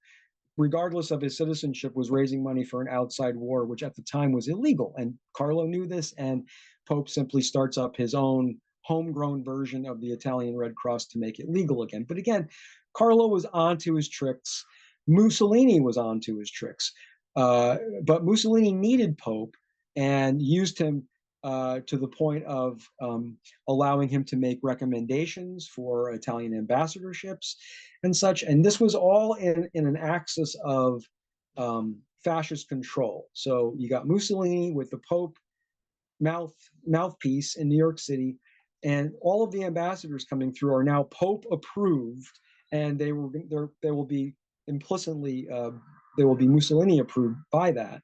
regardless of his citizenship, was raising money for an outside war, which at the time was illegal. And Carlo knew this, and Pope simply starts up his own homegrown version of the Italian Red Cross to make it legal again. But again, Carlo was onto his tricks. Mussolini was onto his tricks. But Mussolini needed Pope and used him to the point of allowing him to make recommendations for Italian ambassadorships and such. And this was all in an axis of fascist control. So you got Mussolini with the Pope mouthpiece in New York City, and all of the ambassadors coming through are now Pope approved, and they will be implicitly they will be Mussolini approved by that.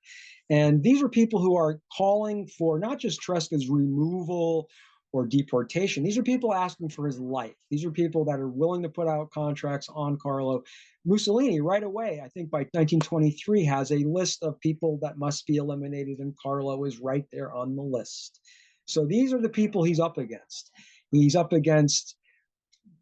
And these are people who are calling for not just Tresca's removal or deportation. These are people asking for his life. These are people that are willing to put out contracts on Carlo. Mussolini, right away, I think by 1923, has a list of people that must be eliminated, and Carlo is right there on the list. So these are the people he's up against. He's up against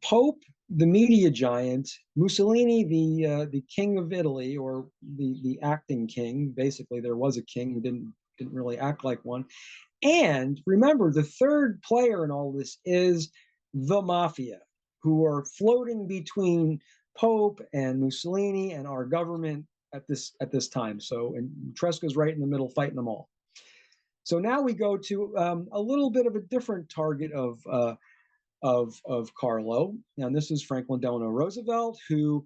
Pope, the media giant, Mussolini, the king of Italy, or the acting king. Basically, there was a king who didn't really act like one. And remember, the third player in all this is the mafia, who are floating between Pope and Mussolini and our government at this time. So, and Tresca's right in the middle, fighting them all. So now we go to a little bit of a different target of Carlo. Now, this is Franklin Delano Roosevelt, who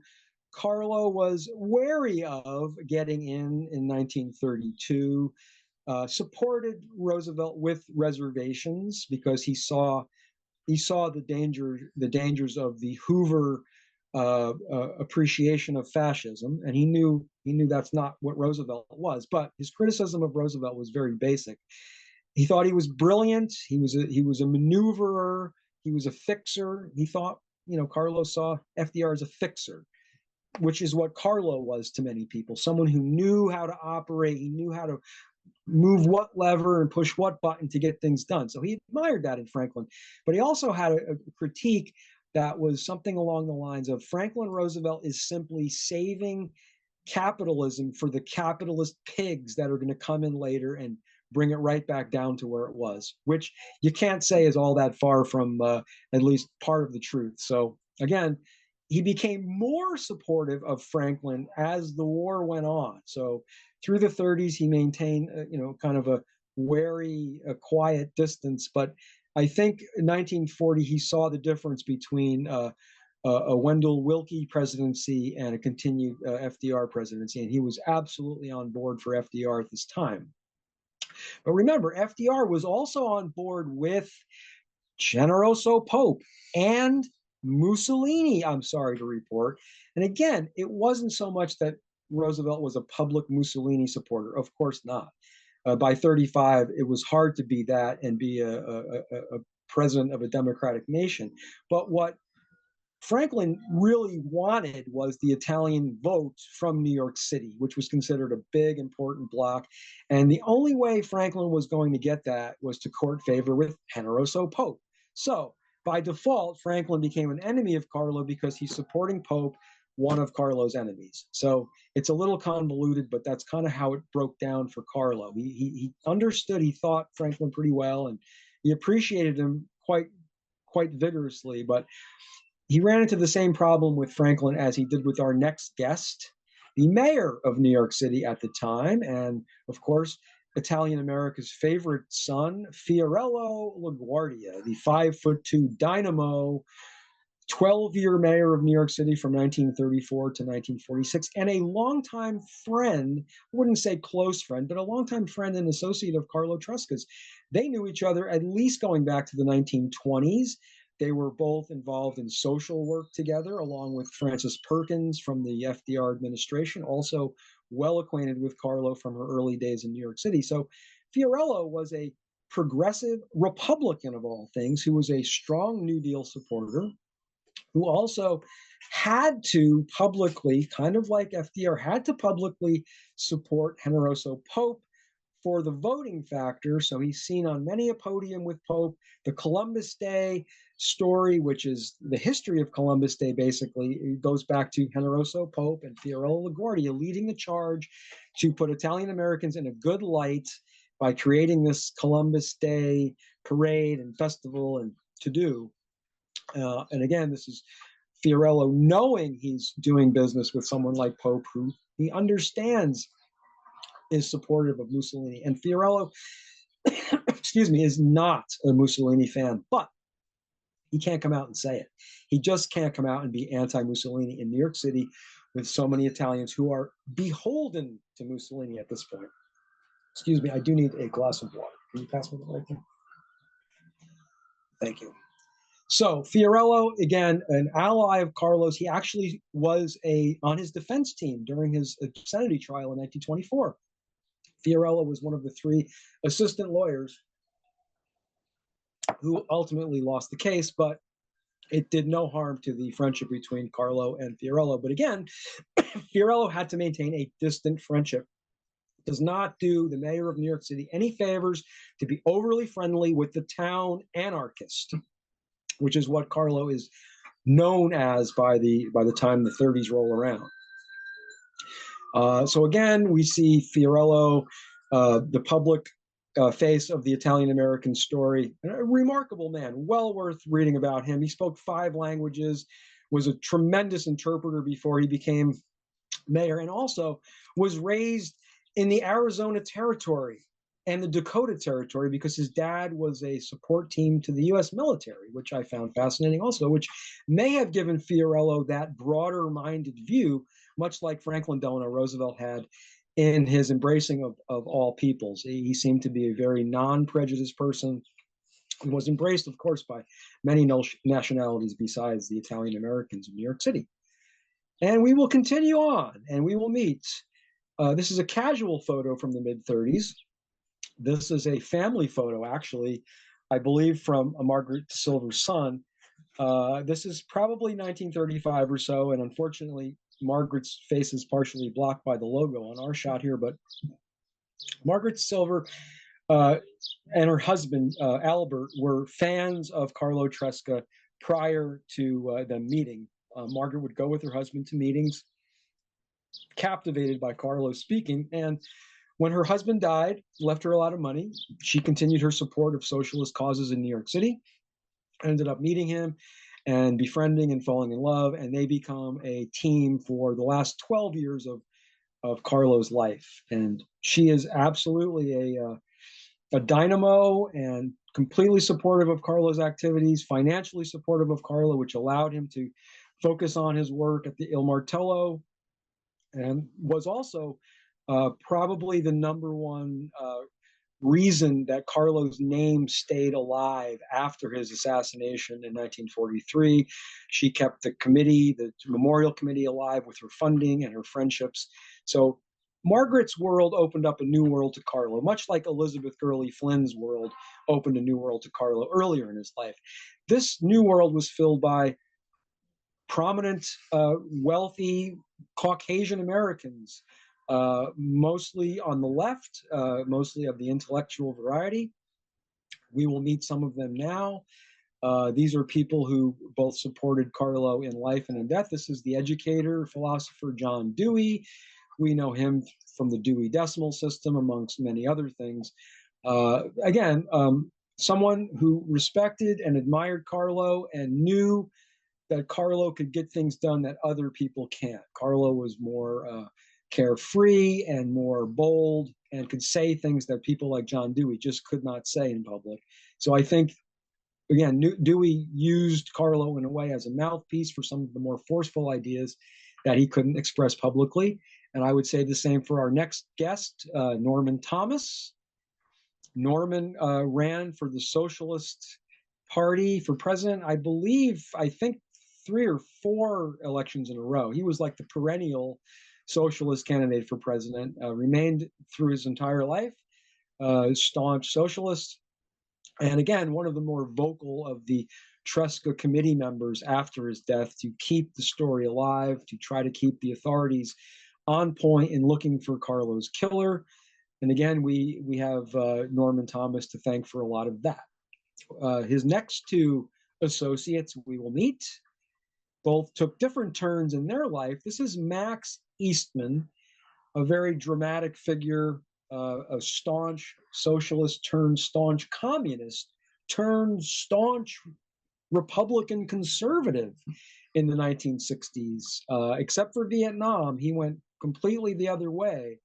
Carlo was wary of getting in 1932. Supported Roosevelt with reservations because he saw the dangers of the Hoover appreciation of fascism, and he knew that's not what Roosevelt was. But his criticism of Roosevelt was very basic. He thought he was brilliant. He was a maneuverer. He was a fixer. He thought, Carlo saw FDR as a fixer, which is what Carlo was to many people. Someone who knew how to operate. He knew how to move what lever and push what button to get things done. So he admired that in Franklin. But he also had a critique that was something along the lines of Franklin Roosevelt is simply saving capitalism for the capitalist pigs that are going to come in later and bring it right back down to where it was, which you can't say is all that far from at least part of the truth. So again, he became more supportive of Franklin as the war went on. So through the 30s, he maintained, kind of a wary, a quiet distance. But I think in 1940, he saw the difference between a Wendell Willkie presidency and a continued FDR presidency, and he was absolutely on board for FDR at this time. But remember, FDR was also on board with Generoso Pope and Mussolini, I'm sorry to report. And again, it wasn't so much that Roosevelt was a public Mussolini supporter. Of course not. By 35, it was hard to be that and be a president of a democratic nation. But what Franklin really wanted was the Italian vote from New York City, which was considered a big, important bloc. And the only way Franklin was going to get that was to court favor with Generoso Pope. So by default, Franklin became an enemy of Carlo because he's supporting Pope, one of Carlo's enemies. So it's a little convoluted, but that's kind of how it broke down for Carlo. He understood, he thought Franklin pretty well, and he appreciated him quite vigorously, but he ran into the same problem with Franklin as he did with our next guest, the mayor of New York City at the time, and of course, Italian America's favorite son, Fiorello LaGuardia, the 5'2" dynamo, 12-year mayor of New York City from 1934 to 1946, and a longtime friend, I wouldn't say close friend, but a longtime friend and associate of Carlo Tresca's. They knew each other at least going back to the 1920s. They were both involved in social work together, along with Frances Perkins from the FDR administration, also well acquainted with Carlo from her early days in New York City. So Fiorello was a progressive Republican of all things, who was a strong New Deal supporter, who also had to publicly, kind of like FDR, had to publicly support Generoso Pope for the voting factor. So he's seen on many a podium with Pope. The Columbus Day story, which is the history of Columbus Day, basically, it goes back to Generoso Pope and Fiorello LaGuardia leading the charge to put Italian Americans in a good light by creating this Columbus Day parade and festival and to-do. And again, this is Fiorello knowing he's doing business with someone like Pope, who he understands is supportive of Mussolini. And Fiorello, excuse me, is not a Mussolini fan, but he can't come out and say it. He just can't come out and be anti-Mussolini in New York City with so many Italians who are beholden to Mussolini at this point. Excuse me, I do need a glass of water. Can you pass me the right thing? Thank you. So Fiorello, again, an ally of Carlo's, he actually was on his defense team during his obscenity trial in 1924. Fiorello was one of the 3 assistant lawyers who ultimately lost the case, but it did no harm to the friendship between Carlo and Fiorello. But again, Fiorello had to maintain a distant friendship. Does not do the mayor of New York City any favors to be overly friendly with the town anarchist, which is what Carlo is known as by the time the 30s roll around. So again, we see Fiorello, the public face of the Italian-American story, a remarkable man, well worth reading about him. He spoke 5 languages, was a tremendous interpreter before he became mayor, and also was raised in the Arizona Territory and the Dakota Territory because his dad was a support team to the U.S. military, which I found fascinating also, which may have given Fiorello that broader-minded view, much like Franklin Delano Roosevelt had in his embracing of all peoples. He seemed to be a very non-prejudiced person and was embraced, of course, by many nationalities besides the Italian Americans in New York City. And we will continue on, and we will meet. This is a casual photo from the mid-30s. This is a family photo, actually, I believe from Margaret Silver's son. This is probably 1935 or so, and unfortunately, Margaret's face is partially blocked by the logo on our shot here, but Margaret Silver and her husband, Albert, were fans of Carlo Tresca prior to them meeting. Margaret would go with her husband to meetings, captivated by Carlo speaking. And when her husband died, left her a lot of money, she continued her support of socialist causes in New York City, ended up meeting him and befriending and falling in love. And they become a team for the last 12 years of Carlo's life. And she is absolutely a dynamo and completely supportive of Carlo's activities, financially supportive of Carlo, which allowed him to focus on his work at the Il Martello, and was also probably the number one reason that Carlo's name stayed alive after his assassination in 1943. She kept the committee, the memorial committee, alive with her funding and her friendships. So Margaret's world opened up a new world to Carlo, much like Elizabeth Gurley Flynn's world opened a new world to Carlo earlier in his life. This new world was filled by prominent, wealthy Caucasian Americans, mostly on the left, mostly of the intellectual variety. We will meet some of them now. These are people who both supported Carlo in life and in death. This is the educator, philosopher John Dewey. We know him from the Dewey Decimal System, amongst many other things. Again, someone who respected and admired Carlo and knew that Carlo could get things done that other people can't. Carlo was more carefree and more bold and could say things that people like John Dewey just could not say in public. So I think, again, Dewey used Carlo in a way as a mouthpiece for some of the more forceful ideas that he couldn't express publicly. And I would say the same for our next guest, Norman Thomas. Norman ran for the Socialist Party for president, I think 3 or 4 elections in a row. He was like the perennial socialist candidate for president, remained through his entire life, staunch socialist. And again, one of the more vocal of the Tresca committee members after his death to keep the story alive, to try to keep the authorities on point in looking for Carlo's killer. And again, we have Norman Thomas to thank for a lot of that. His next 2 associates we will meet both took different turns in their life. This is Max Eastman, a very dramatic figure, a staunch socialist turned staunch communist turned staunch Republican conservative in the 1960s. Except for Vietnam, he went completely the other way.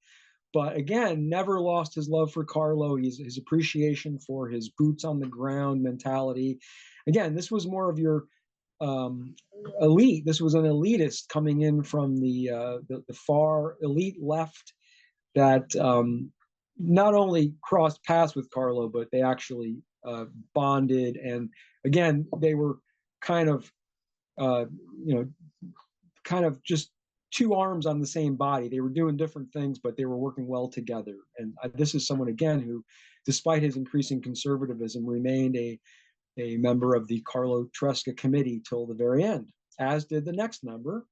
But again, never lost his love for Carlo, his appreciation for his boots on the ground mentality. Again, this was more of your elite. This was an elitist coming in from the far elite left that not only crossed paths with Carlo, but they actually bonded. And again, they were kind of, kind of just 2 arms on the same body. They were doing different things, but they were working well together. And this is someone, again, who, despite his increasing conservatism, remained a member of the Carlo Tresca committee till the very end, as did the next member,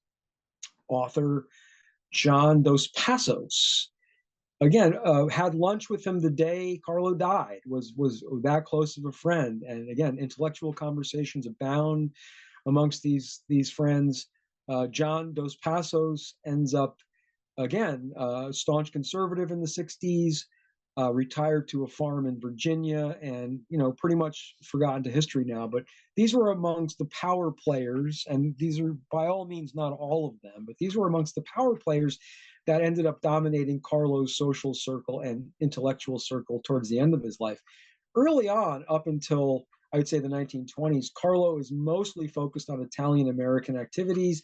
author John Dos Passos. Again, had lunch with him the day Carlo died, was that close of a friend. And again, intellectual conversations abound amongst these friends. John Dos Passos ends up, again, staunch conservative in the 60s, retired to a farm in Virginia, and pretty much forgotten to history now. But these were amongst the power players, and these are by all means not all of them, but these were amongst the power players that ended up dominating Carlo's social circle and intellectual circle towards the end of his life. Early on, up until I would say the 1920s, Carlo is mostly focused on Italian American activities,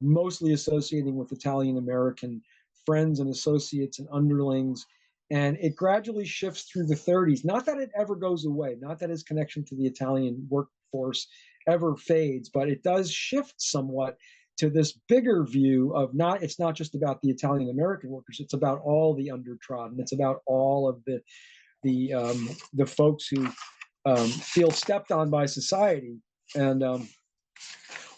mostly associating with Italian American friends and associates and underlings. And it gradually shifts through the 30s. Not that it ever goes away, not that his connection to the Italian workforce ever fades, but it does shift somewhat to this bigger view of it's not just about the Italian American workers, it's about all the undertrodden, it's about all of the folks who feel stepped on by society. And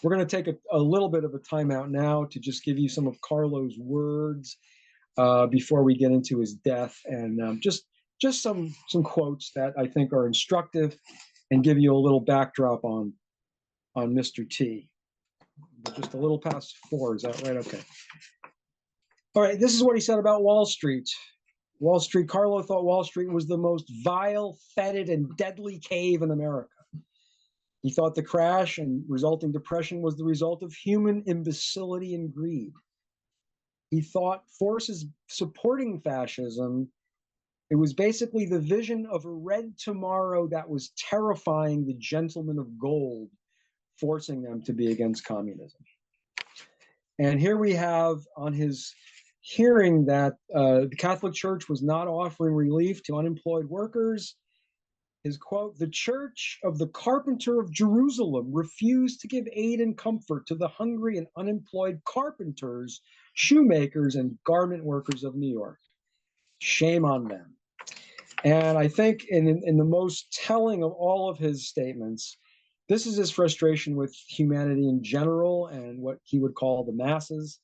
we're going to take a little bit of a timeout now to just give you some of Carlo's words before we get into his death, and just some quotes that I think are instructive and give you a little backdrop on Mr. T. We're just a little past 4, is that right? Okay. All right, this is what he said about Wall Street. Wall Street, Carlo thought Wall Street was the most vile, fetid, and deadly cave in America. He thought the crash and resulting depression was the result of human imbecility and greed. He thought forces supporting fascism, it was basically the vision of a red tomorrow that was terrifying the gentlemen of gold, forcing them to be against communism. And here we have on his hearing that the Catholic Church was not offering relief to unemployed workers. His quote, "The Church of the Carpenter of Jerusalem refused to give aid and comfort to the hungry and unemployed carpenters, shoemakers, and garment workers of New York. Shame on them." And I think in the most telling of all of his statements, this is his frustration with humanity in general and what he would call the masses.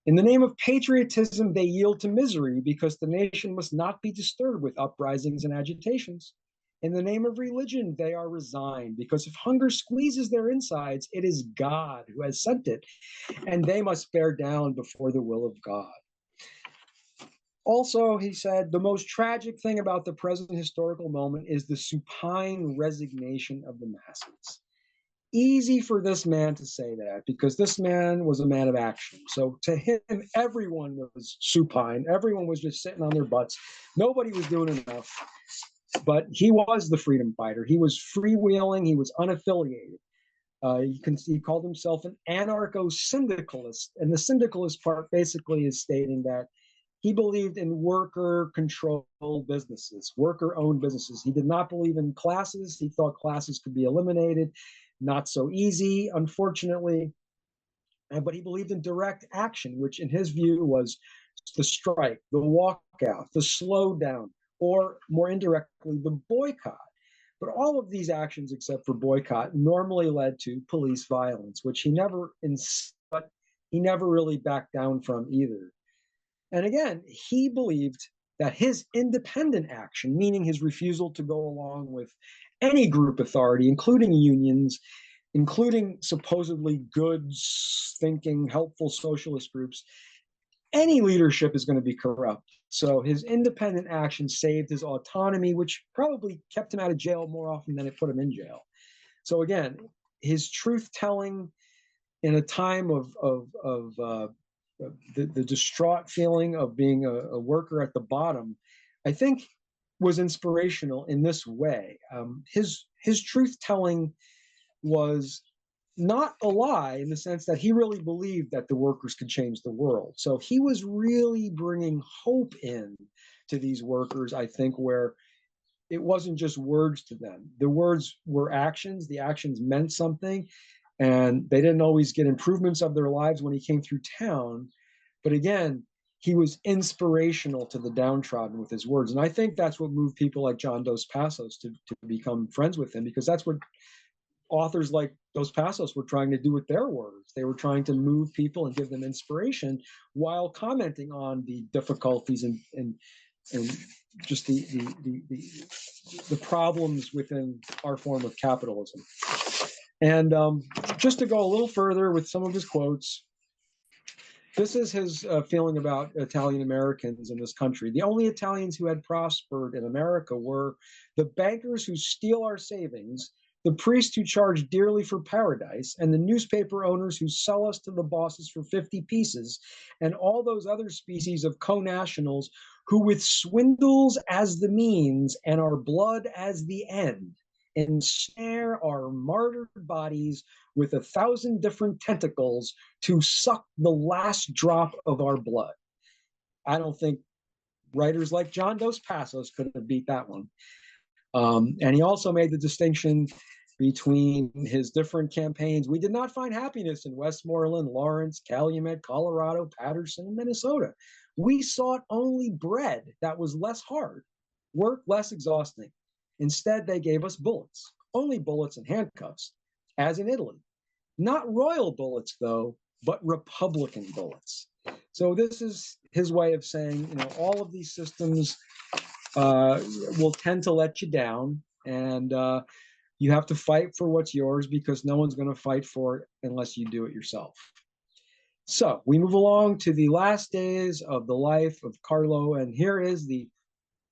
In the name of patriotism, they yield to misery because the nation must not be disturbed with uprisings and agitations. In the name of religion, they are resigned because if hunger squeezes their insides, it is God who has sent it, and they must bear down before the will of God. Also, he said, the most tragic thing about the present historical moment is the supine resignation of the masses. Easy for this man to say that because this man was a man of action. So to him, everyone was supine. Everyone was just sitting on their butts. Nobody was doing enough. But he was the freedom fighter. He was freewheeling. He was unaffiliated. He called himself an anarcho-syndicalist. And the syndicalist part basically is stating that he believed in worker-controlled businesses, worker-owned businesses. He did not believe in classes. He thought classes could be eliminated. Not so easy, unfortunately. But he believed in direct action, which in his view was the strike, the walkout, the slowdown, or more indirectly, the boycott. But all of these actions, except for boycott, normally led to police violence, which he never really backed down from either. And again, he believed that his independent action, meaning his refusal to go along with any group authority, including unions, including supposedly good thinking, helpful socialist groups, any leadership is going to be corrupt. So his independent action saved his autonomy, which probably kept him out of jail more often than it put him in jail. So again, his truth telling in a time of the distraught feeling of being a worker at the bottom, I think was inspirational in this way. His truth telling was not a lie in the sense that he really believed that the workers could change the world. So he was really bringing hope in to these workers, I think, where it wasn't just words to them. The words were actions. The actions meant something. And they didn't always get improvements of their lives when he came through town. But again, he was inspirational to the downtrodden with his words. And I think that's what moved people like John Dos Passos to become friends with him, because that's what authors like Dos Passos were trying to do with their words. They were trying to move people and give them inspiration while commenting on the difficulties and just the problems within our form of capitalism. And just to go a little further with some of his quotes, this is his feeling about Italian Americans in this country. The only Italians who had prospered in America were the bankers who steal our savings, the priests who charge dearly for paradise, and the newspaper owners who sell us to the bosses for 50 pieces, and all those other species of co-nationals who, with swindles as the means and our blood as the end, ensnare our martyred bodies with 1,000 different tentacles to suck the last drop of our blood. I don't think writers like John Dos Passos could have beat that one. And he also made the distinction between his different campaigns. We did not find happiness in Westmoreland, Lawrence, Calumet, Colorado, Patterson, and Minnesota. We sought only bread that was less hard, work less exhausting. Instead, they gave us bullets, only bullets and handcuffs, as in Italy. Not royal bullets, though, but Republican bullets. So this is his way of saying, all of these systems will tend to let you down, and you have to fight for what's yours because no one's going to fight for it unless you do it yourself. So we move along to the last days of the life of Carlo, and here is the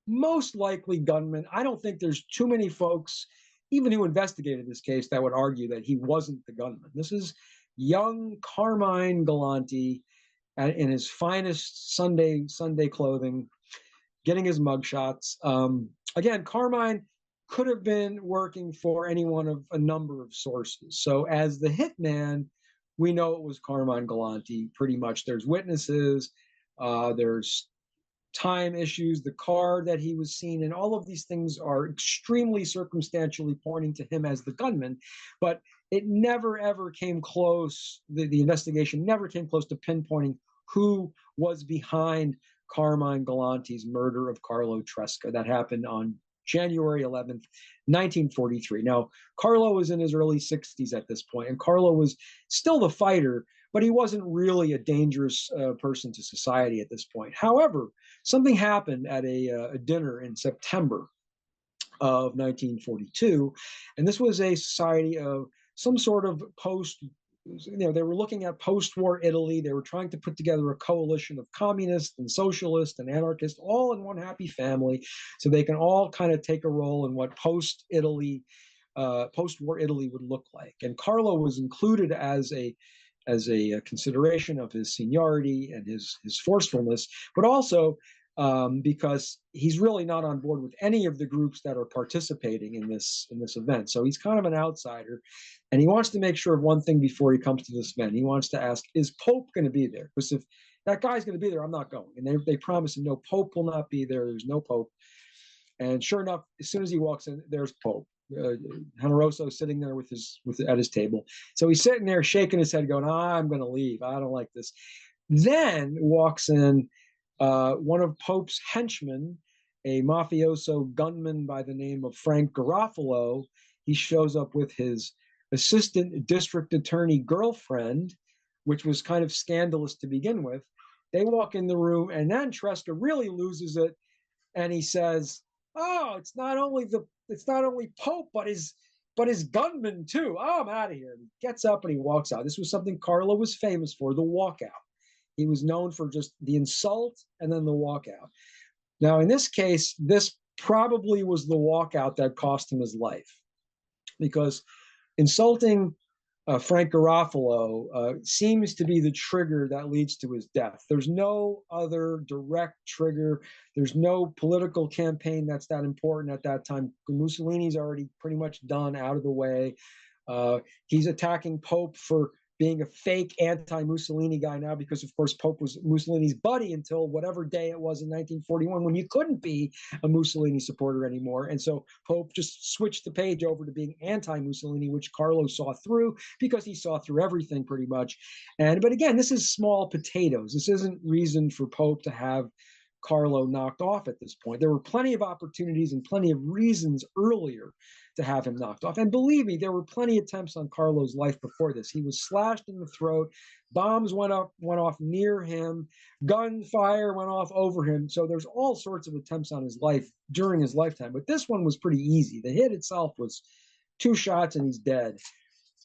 most likely gunman. I don't think there's too many folks, even who investigated this case, that would argue that he wasn't the gunman. This is young Carmine Galante in his finest Sunday clothing, getting his mugshots. Again, Carmine could have been working for any one of a number of sources. So as the hitman, we know it was Carmine Galante, pretty much. There's witnesses, there's time issues, the car that he was seen, and all of these things are extremely circumstantially pointing to him as the gunman, but it never ever came close, the investigation never came close to pinpointing who was behind Carmine Galante's murder of Carlo Tresca. That happened on January 11th, 1943. Now, Carlo was in his early 60s at this point, and Carlo was still the fighter, but he wasn't really a dangerous person to society at this point. However, something happened at a dinner in September of 1942, and this was a society of some sort of they were looking at post-war Italy. They were trying to put together a coalition of communists and socialists and anarchists, all in one happy family, so they can all kind of take a role in what post-war Italy would look like. And Carlo was included as a consideration of his seniority and his forcefulness, but also because he's really not on board with any of the groups that are participating in this event. So he's kind of an outsider, and he wants to make sure of one thing before he comes to this event. He wants to ask, is Pope going to be there? Because if that guy's going to be there, I'm not going. And they promise him, no, Pope will not be there. There's no Pope. And sure enough, as soon as he walks in, there's Pope. Generoso sitting there at his table. So he's sitting there shaking his head going, I'm going to leave. I don't like this. Then walks in one of Pope's henchmen, a mafioso gunman by the name of Frank Garofalo. He shows up with his assistant district attorney girlfriend, which was kind of scandalous to begin with. They walk in the room, and then Tresca really loses it, and he says, "Oh, it's not only Pope, but his gunman too. Oh, I'm out of here." And he gets up and he walks out. This was something Carlo was famous for, the walkout. He was known for just the insult and then the walkout. Now, in this case, this probably was the walkout that cost him his life, because insulting Frank Garofalo seems to be the trigger that leads to his death. There's no other direct trigger. There's no political campaign that's that important at that time. Mussolini's already pretty much done, out of the way. He's attacking Pope for being a fake anti-Mussolini guy now, because of course Pope was Mussolini's buddy until whatever day it was in 1941, when you couldn't be a Mussolini supporter anymore. And so Pope just switched the page over to being anti-Mussolini, which Carlo saw through, because he saw through everything pretty much. But again, this is small potatoes. This isn't reason for Pope to have Carlo knocked off at this point. There were plenty of opportunities and plenty of reasons earlier to have him knocked off. And believe me, there were plenty of attempts on Carlo's life before this. He was slashed in the throat. Bombs went off near him. Gunfire went off over him. So there's all sorts of attempts on his life during his lifetime. But this one was pretty easy. The hit itself was 2 shots and he's dead.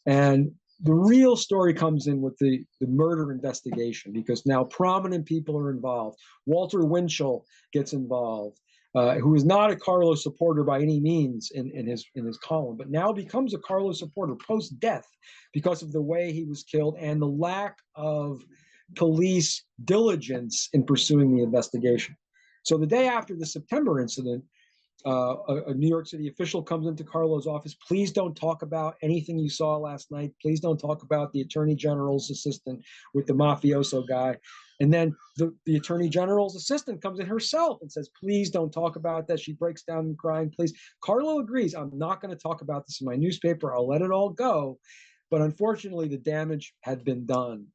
And the real story comes in with the murder investigation, because now prominent people are involved. Walter Winchell gets involved, who is not a Carlo supporter by any means in his column, but now becomes a Carlo supporter post-death because of the way he was killed and the lack of police diligence in pursuing the investigation. So the day after the September incident, a New York City official comes into Carlo's office. Please don't talk about anything you saw last night. Please don't talk about the attorney general's assistant with the mafioso guy. And then the attorney general's assistant comes in herself and says, please don't talk about that. She breaks down and crying, please. Carlo agrees, I'm not going to talk about this in my newspaper. I'll let it all go. But unfortunately, the damage had been done.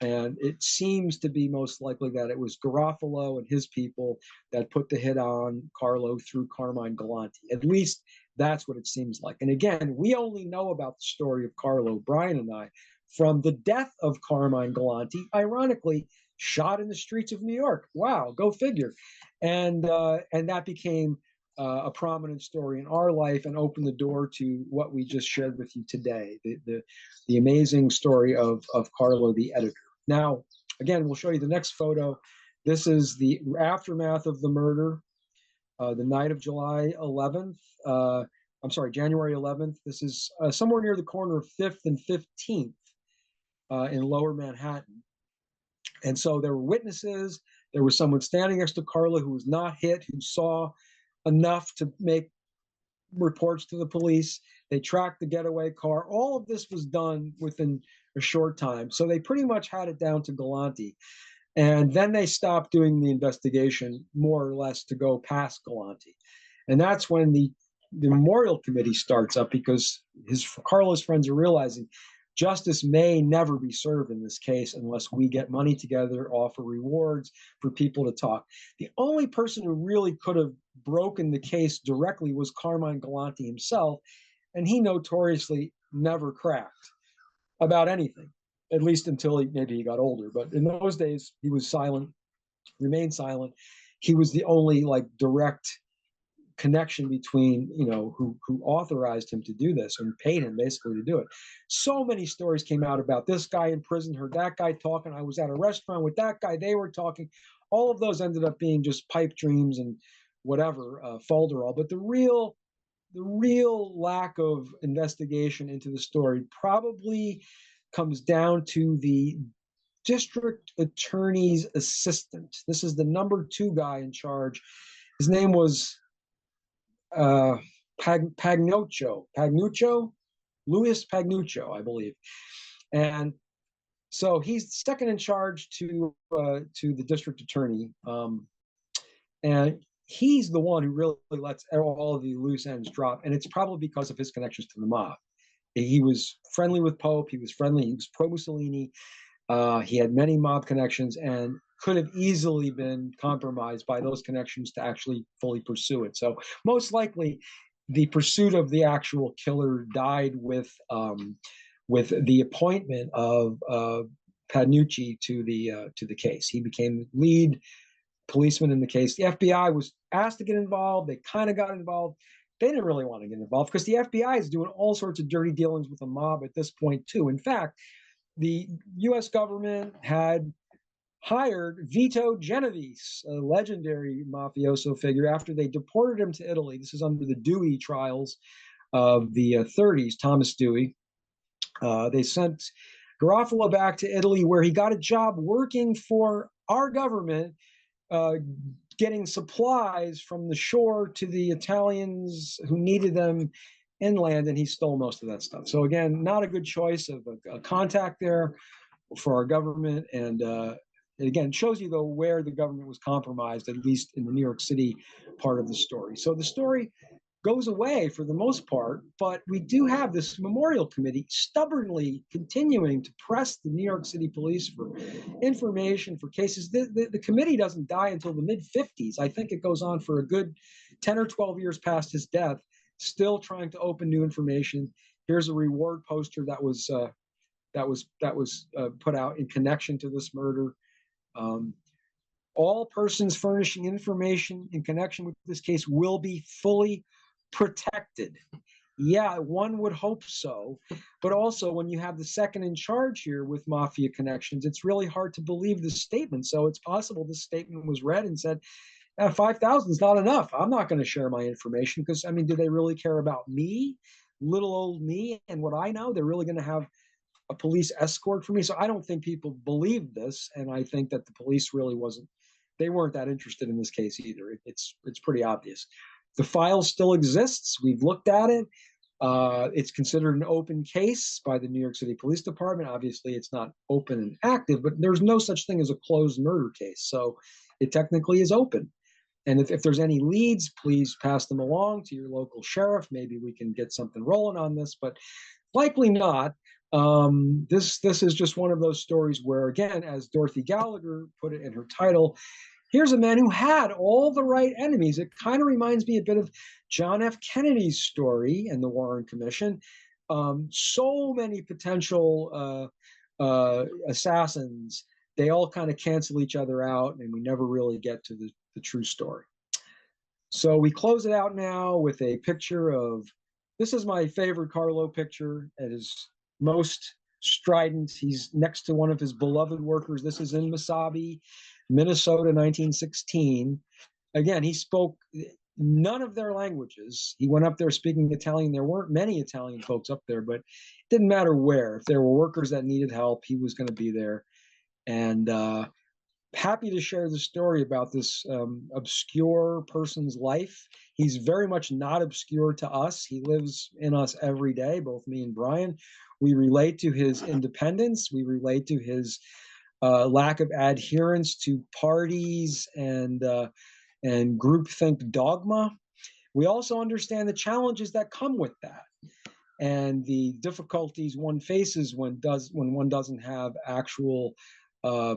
And it seems to be most likely that it was Garofalo and his people that put the hit on Carlo through Carmine Galante. At least that's what it seems like. And again, we only know about the story of Carlo, Brian and I, from the death of Carmine Galante, ironically, shot in the streets of New York. Wow, go figure. And that became a prominent story in our life and opened the door to what we just shared with you today, the amazing story of Carlo, the editor. Now, again, we'll show you the next photo. This is the aftermath of the murder, the night of January 11th. This is somewhere near the corner of 5th and 15th in Lower Manhattan. And so there were witnesses. There was someone standing next to Carlo who was not hit, who saw enough to make reports to the police. They tracked the getaway car. All of this was done within a short time. So they pretty much had it down to Galante. And then they stopped doing the investigation, more or less, to go past Galante. And that's when the memorial committee starts up, because Carlo's friends are realizing justice may never be served in this case unless we get money together, offer rewards for people to talk. The only person who really could have broken the case directly was Carmine Galante himself, and he notoriously never cracked about anything, at least until maybe he got older. But in those days, he was silent, remained silent. He was the only direct connection between, who authorized him to do this and paid him basically to do it. So many stories came out about this guy in prison, heard that guy talking. I was at a restaurant with that guy, they were talking. All of those ended up being just pipe dreams and whatever, folderol. But the real lack of investigation into the story probably comes down to the district attorney's assistant. This is the number 2 guy in charge. His name was Pagnuccio, Louis Pagnuccio, I believe. And so he's second in charge to the district attorney. And he's the one who really lets all of the loose ends drop. And it's probably because of his connections to the mob. He was friendly with Pope. He was pro-Mussolini. He had many mob connections and could have easily been compromised by those connections to actually fully pursue it. So most likely, the pursuit of the actual killer died with the appointment of Panucci to the case. He became lead policeman in the case. The FBI was asked to get involved. They kind of got involved. They didn't really want to get involved because the FBI is doing all sorts of dirty dealings with the mob at this point too. In fact, the U.S. government had hired Vito Genovese, a legendary mafioso figure, after they deported him to Italy. This is under the Dewey trials of the 30s, Thomas Dewey. They sent Garofalo back to Italy, where he got a job working for our government, getting supplies from the shore to the Italians who needed them inland, and he stole most of that stuff. So again, not a good choice of a contact there for our government. And it again shows you, though, where the government was compromised, at least in the New York City part of the story. So the story goes away for the most part, but we do have this memorial committee stubbornly continuing to press the New York City police for information, for cases. The committee doesn't die until the mid-50s. I think it goes on for a good 10 or 12 years past his death, still trying to open new information. Here's a reward poster that was put out in connection to this murder. All persons furnishing information in connection with this case will be fully protected. Yeah, one would hope so. But also, when you have the second in charge here with mafia connections, it's really hard to believe this statement. So it's possible this statement was read and said, 5,000 is not enough. I'm not going to share my information because, I mean, do they really care about me, little old me, and what I know? They're really going to have a police escort for me? So I don't think people believe this, and I think that the police really they weren't that interested in this case either. It's pretty obvious. The file still exists. We've looked at it. It's considered an open case by the New York City Police Department. Obviously, it's not open and active, but there's no such thing as a closed murder case. So it technically is open. And if there's any leads, please pass them along to your local sheriff. Maybe we can get something rolling on this, but likely not. This is just one of those stories where, again, as Dorothy Gallagher put it in her title, here's a man who had all the right enemies. It kind of reminds me a bit of John F. Kennedy's story and the Warren Commission. So many potential assassins, they all kind of cancel each other out, and we never really get to the true story. So we close it out now with a picture of, this is my favorite Carlo picture. It is most strident. He's next to one of his beloved workers. This is in Mesabi, Minnesota, 1916. Again, he spoke none of their languages. He went up there speaking Italian. There weren't many Italian folks up there, but it didn't matter where. If there were workers that needed help, he was going to be there. And happy to share the story about this obscure person's life. He's very much not obscure to us. He lives in us every day, both me and Brian. We relate to his independence. We relate to his lack of adherence to parties and groupthink dogma. We also understand the challenges that come with that and the difficulties one faces when one doesn't have actual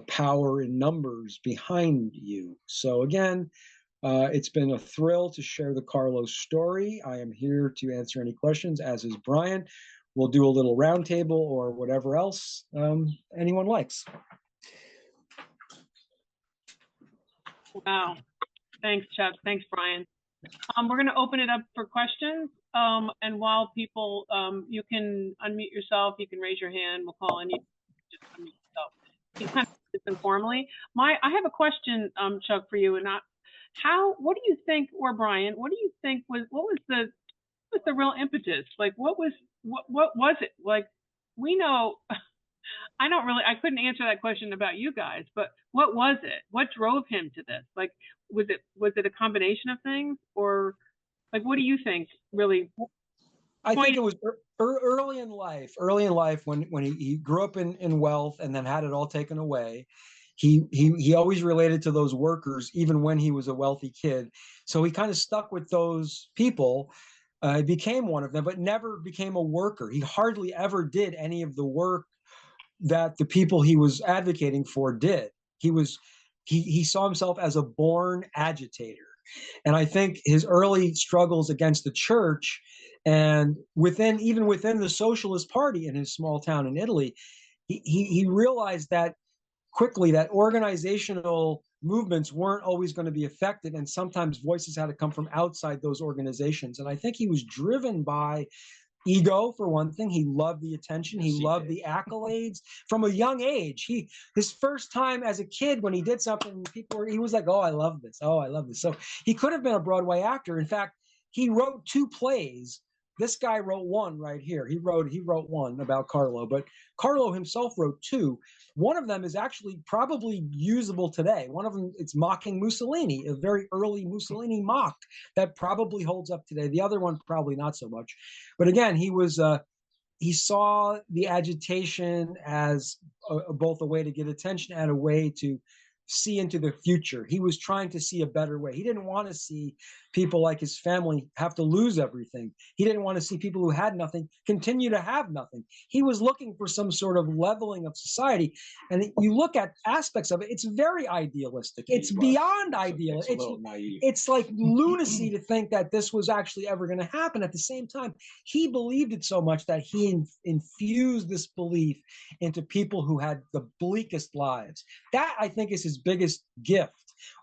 power in numbers behind you. So again, it's been a thrill to share the Carlo story. I am here to answer any questions, as is Brian. We'll do a little roundtable or whatever else anyone likes. Wow. Thanks, Chuck. Thanks, Brian. We're going to open it up for questions. And while people, you can unmute yourself, you can raise your hand. We'll call on you. Just unmute yourself. You kind of just informally. I have a question, Chuck, for you, and what do you think, or Brian, what do you think what was the real impetus? Like, what was it? Like, we know, I couldn't answer that question about you guys, but what was it? What drove him to this? Like, was it a combination of things, or like, what do you think really? I think it was early in life when he grew up in wealth and then had it all taken away. He always related to those workers, even when he was a wealthy kid. So he kind of stuck with those people. He became one of them, but never became a worker. He hardly ever did any of the work that the people he was advocating for did. He saw himself as a born agitator. And I think his early struggles against the church and even within the Socialist Party in his small town in Italy, he realized that quickly that organizational movements weren't always going to be effective, and sometimes voices had to come from outside those organizations. And I think he was driven by ego, for one thing. He loved the attention. He loved the accolades from a young age. His first time as a kid when he did something, he was like, "Oh, I love this. Oh, I love this." So he could have been a Broadway actor. In fact, he wrote 2 plays. This guy wrote one right here. He wrote one about Carlo, but Carlo himself wrote 2. One of them is actually probably usable today. One of them, it's mocking Mussolini, a very early Mussolini mock that probably holds up today. The other one, probably not so much. But again, he saw the agitation as both a way to get attention and a way to see into the future. He was trying to see a better way. He didn't want to see people like his family have to lose everything. He didn't want to see people who had nothing continue to have nothing. He was looking for some sort of leveling of society. And you look at aspects of it, it's very idealistic. It's beyond ideal. It's like lunacy to think that this was actually ever going to happen. At the same time, he believed it so much that he infused this belief into people who had the bleakest lives. That, I think, is his biggest gift.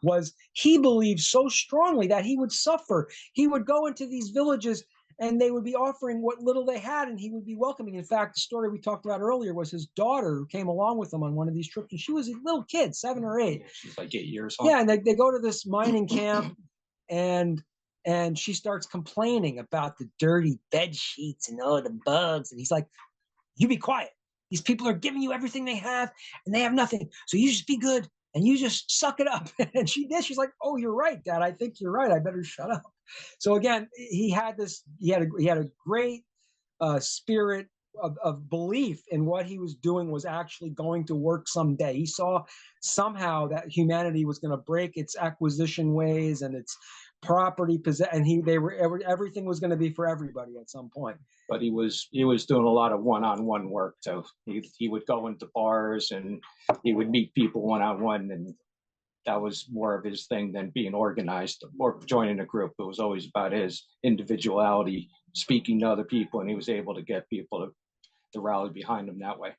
Was he believed so strongly that he would suffer. He would go into these villages and they would be offering what little they had, and he would be welcoming. In fact, the story we talked about earlier was his daughter who came along with him on one of these trips, and she was a little kid, 7 or 8. She's like 8 years old. Yeah, and they go to this mining camp, and she starts complaining about the dirty bed sheets and the bugs, and he's like, "You be quiet. These people are giving you everything they have, and they have nothing. So you just be good and you just suck it up. And she did. She's like, oh, you're right, Dad. I think you're right. I better shut up. So again, he had a great spirit of belief in what he was doing was actually going to work someday. He saw somehow that humanity was going to break its acquisition ways and its property and everything was going to be for everybody at some point. But he was doing a lot of one-on-one work. So he would go into bars and he would meet people one-on-one, and that was more of his thing than being organized or joining a group. It was always about his individuality, speaking to other people, and he was able to get people to rally behind him that way.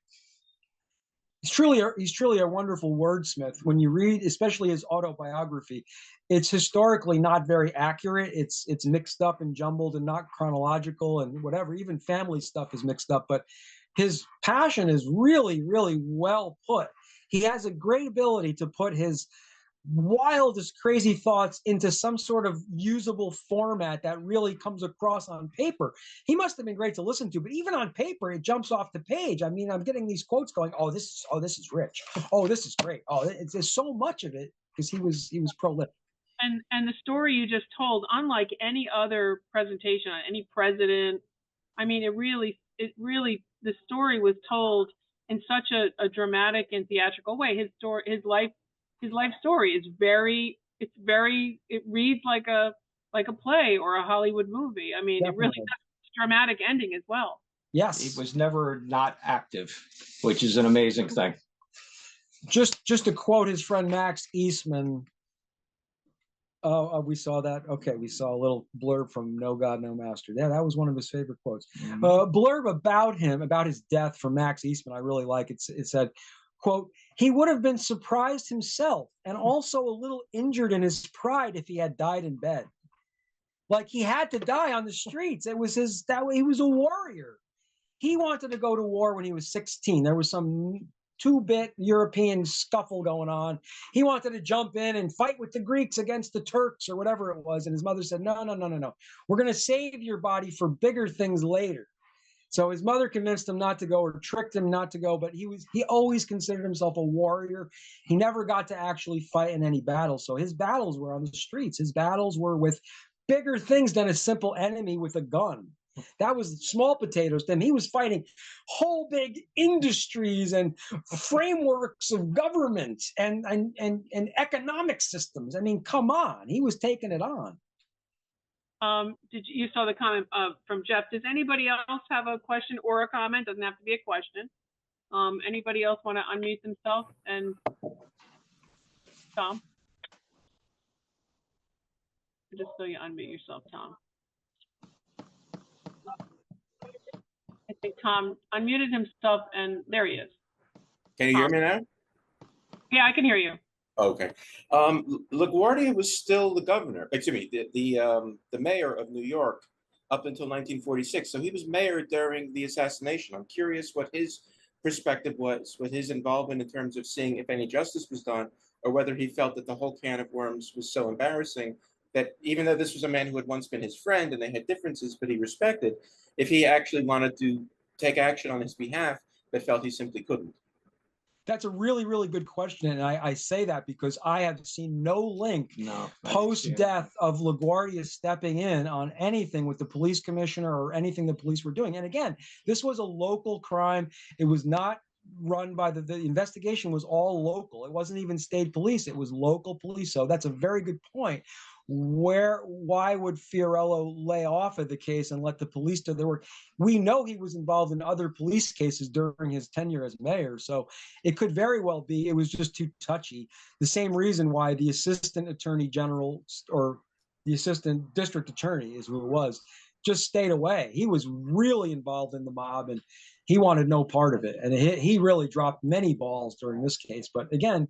He's truly a wonderful wordsmith. When you read, especially his autobiography, it's historically not very accurate. It's mixed up and jumbled and not chronological and whatever. Even family stuff is mixed up. But his passion is really, really well put. He has a great ability to put his wildest crazy thoughts into some sort of usable format that really comes across on paper. He must have been great to listen to, but even on paper, it jumps off the page. I mean, I'm getting these quotes going, oh, this is rich. Oh, this is great. Oh, there's so much of it because he was prolific. And the story you just told, unlike any other presentation on any president, I mean, it really, the story was told in such a dramatic and theatrical way. His life story is it reads like a play or a Hollywood movie. I mean, Definitely. It really has a dramatic ending as well. Yes. He was never not active, which is an amazing thing. Just to quote his friend Max Eastman. Oh, we saw that. Okay, we saw a little blurb from No God, No Master. Yeah, that was one of his favorite quotes. Mm-hmm. Blurb about him, about his death from Max Eastman. I really like it. It said, quote, he would have been surprised himself and also a little injured in his pride if he had died in bed. Like he had to die on the streets. It was he was a warrior. He wanted to go to war when he was 16. There was some two-bit European scuffle going on. He wanted to jump in and fight with the Greeks against the Turks or whatever it was. And his mother said, no. We're going to save your body for bigger things later. So his mother convinced him not to go or tricked him not to go, but he always considered himself a warrior. He never got to actually fight in any battles. So his battles were on the streets. His battles were with bigger things than a simple enemy with a gun. That was small potatoes to him. He was fighting whole big industries and frameworks of government and economic systems. I mean, come on. He was taking it on. You saw the comment from Jeff. Does anybody else have a question or a comment? Doesn't have to be a question. Anybody else want to unmute themselves? And Tom? Just so you unmute yourself, Tom. I think Tom unmuted himself, and there he is. Can you hear me now? Yeah, I can hear you. Okay. LaGuardia was still the governor. Excuse me, the mayor of New York up until 1946. So he was mayor during the assassination. I'm curious what his perspective was, what his involvement in terms of seeing if any justice was done, or whether he felt that the whole can of worms was so embarrassing that even though this was a man who had once been his friend and they had differences, but he respected, if he actually wanted to take action on his behalf, but felt he simply couldn't. That's a really, really good question. And I say that because I have seen no link post-death of LaGuardia stepping in on anything with the police commissioner or anything the police were doing. And again, this was a local crime. It was not run by the investigation was all local. It wasn't even state police. It was local police. So that's a very good point. Why would Fiorello lay off of the case and let the police do their work? We know he was involved in other police cases during his tenure as mayor. So it could very well be it was just too touchy. The same reason why the assistant attorney general or the assistant district attorney is who it was, just stayed away. He was really involved in the mob and he wanted no part of it. And he really dropped many balls during this case. But again,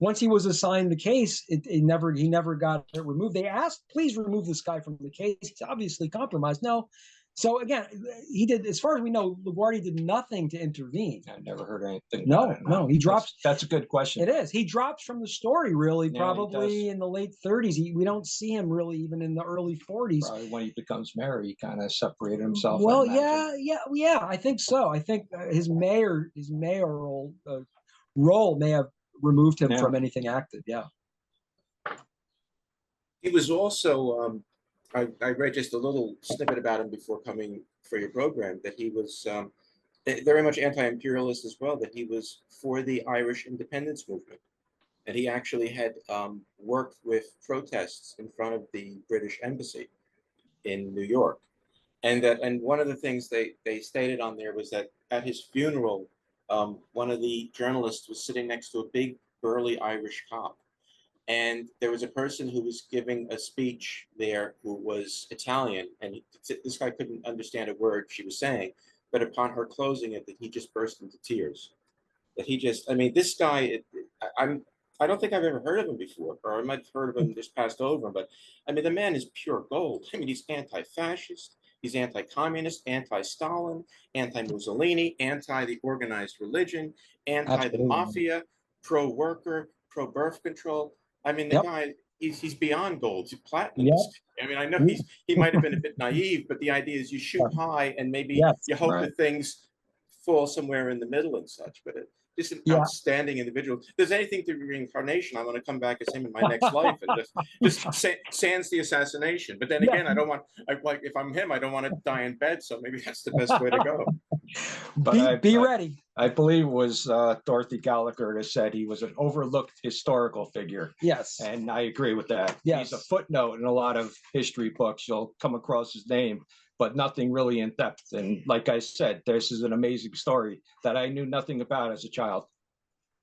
once he was assigned the case, he never got it removed. They asked, please remove this guy from the case. He's obviously compromised. No. So again, he did, as far as we know, LaGuardia did nothing to intervene. I've never heard anything. No, he drops. That's a good question. It is. He drops from the story really, probably in the late 30s. We don't see him really even in the early 40s. Probably when he becomes mayor, he kind of separated himself. Well, yeah, I think so. I think his mayoral role may have removed him Yeah. from anything active. Yeah. He was also, I read just a little snippet about him before coming for your program, that he was very much anti-imperialist as well, that he was for the Irish independence movement. And he actually had worked with protests in front of the British embassy in New York. And one of the things they stated on there was that at his funeral, one of the journalists was sitting next to a big burly Irish cop. And there was a person who was giving a speech there who was Italian, and this guy couldn't understand a word she was saying, but upon her closing it, that he just burst into tears. That he just, I mean, this guy, I don't think I've ever heard of him before, or I might have heard of him just passed over, but I mean, the man is pure gold. I mean, he's anti-fascist, he's anti-communist, anti-Stalin, anti-Mussolini, anti the organized religion, anti the mafia, pro-worker, pro-birth control. I mean, the guy, he's beyond gold. He's platinum. Yep. I mean, I know he might have been a bit naive, but the idea is you shoot high and maybe you hope that things fall somewhere in the middle and such. But just an outstanding individual. If there's anything to reincarnation, I want to come back as him in my next life and just sans the assassination. But then again, I don't want, like, if I'm him, I don't want to die in bed. So maybe that's the best way to go. But be ready. I believe it was Dorothy Gallagher that said he was an overlooked historical figure. Yes. And I agree with that. Yes. He's a footnote in a lot of history books. You'll come across his name, but nothing really in depth. And like I said, this is an amazing story that I knew nothing about as a child.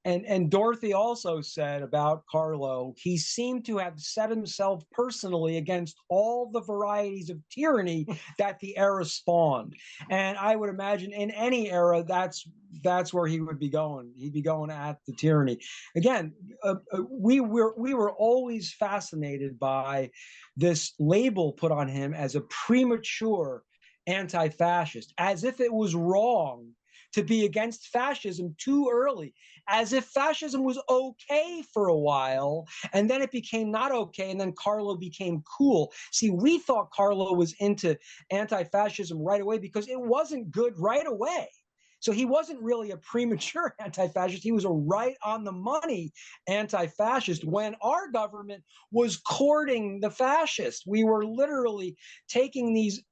And Dorothy also said about Carlo, he seemed to have set himself personally against all the varieties of tyranny that the era spawned. And I would imagine in any era, that's where he would be going. He'd be going at the tyranny. Again, we were always fascinated by this label put on him as a premature anti-fascist, as if it was wrong to be against fascism too early, as if fascism was okay for a while, and then it became not okay, and then Carlo became cool. See, we thought Carlo was into anti-fascism right away because it wasn't good right away. So he wasn't really a premature anti-fascist. He was a right on the money anti-fascist when our government was courting the fascists. We were literally taking these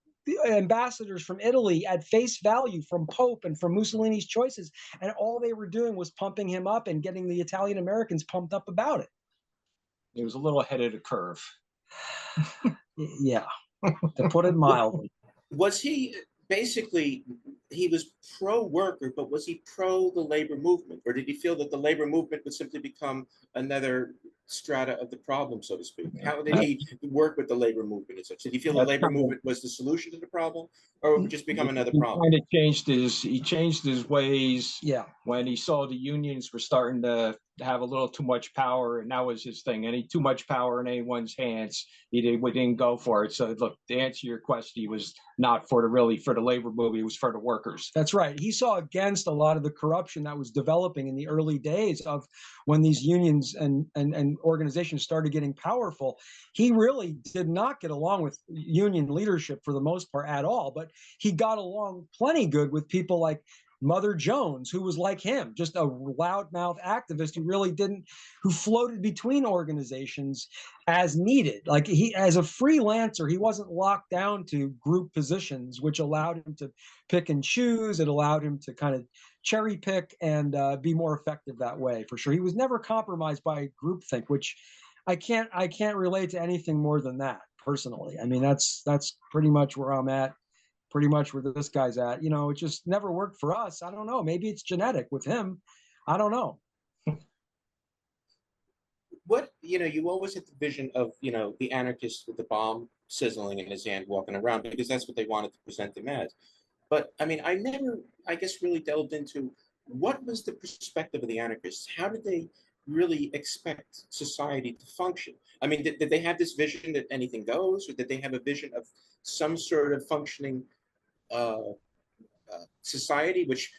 ambassadors from Italy at face value from Pope and from Mussolini's choices, and all they were doing was pumping him up and getting the Italian Americans pumped up about it. He was a little ahead of the curve. Yeah, to put it mildly. Was he basically, he was pro-worker, but was he pro the labor movement? Or did he feel that the labor movement would simply become another strata of the problem, so to speak? How did he work with the labor movement and such? Did he feel the labor movement was the solution to the problem, or it would just become another problem? He changed his ways. Yeah. When he saw the unions were starting to have a little too much power, and that was his thing. Any too much power in anyone's hands, we didn't go for it. So look, to answer your question, he was not for the labor movement, he was for the workers. That's right. He saw against a lot of the corruption that was developing in the early days of when these unions and organizations started getting powerful. He really did not get along with union leadership for the most part at all, but he got along plenty good with people like Mother Jones, who was like him, just a loudmouth activist who floated between organizations as needed. Like as a freelancer, he wasn't locked down to group positions, which allowed him to pick and choose. It allowed him to kind of cherry pick and be more effective that way, for sure. He was never compromised by groupthink, which I can't relate to anything more than that personally. I mean, that's pretty much where I'm at. Pretty much where this guy's at. You know, it just never worked for us. I don't know. Maybe it's genetic with him. I don't know. What, you always had the vision of, the anarchist with the bomb sizzling in his hand walking around, because that's what they wanted to present him as. But I mean, I never, I guess, really delved into what was the perspective of the anarchists. How did they really expect society to function? I mean, did they have this vision that anything goes, or did they have a vision of some sort of functioning society, which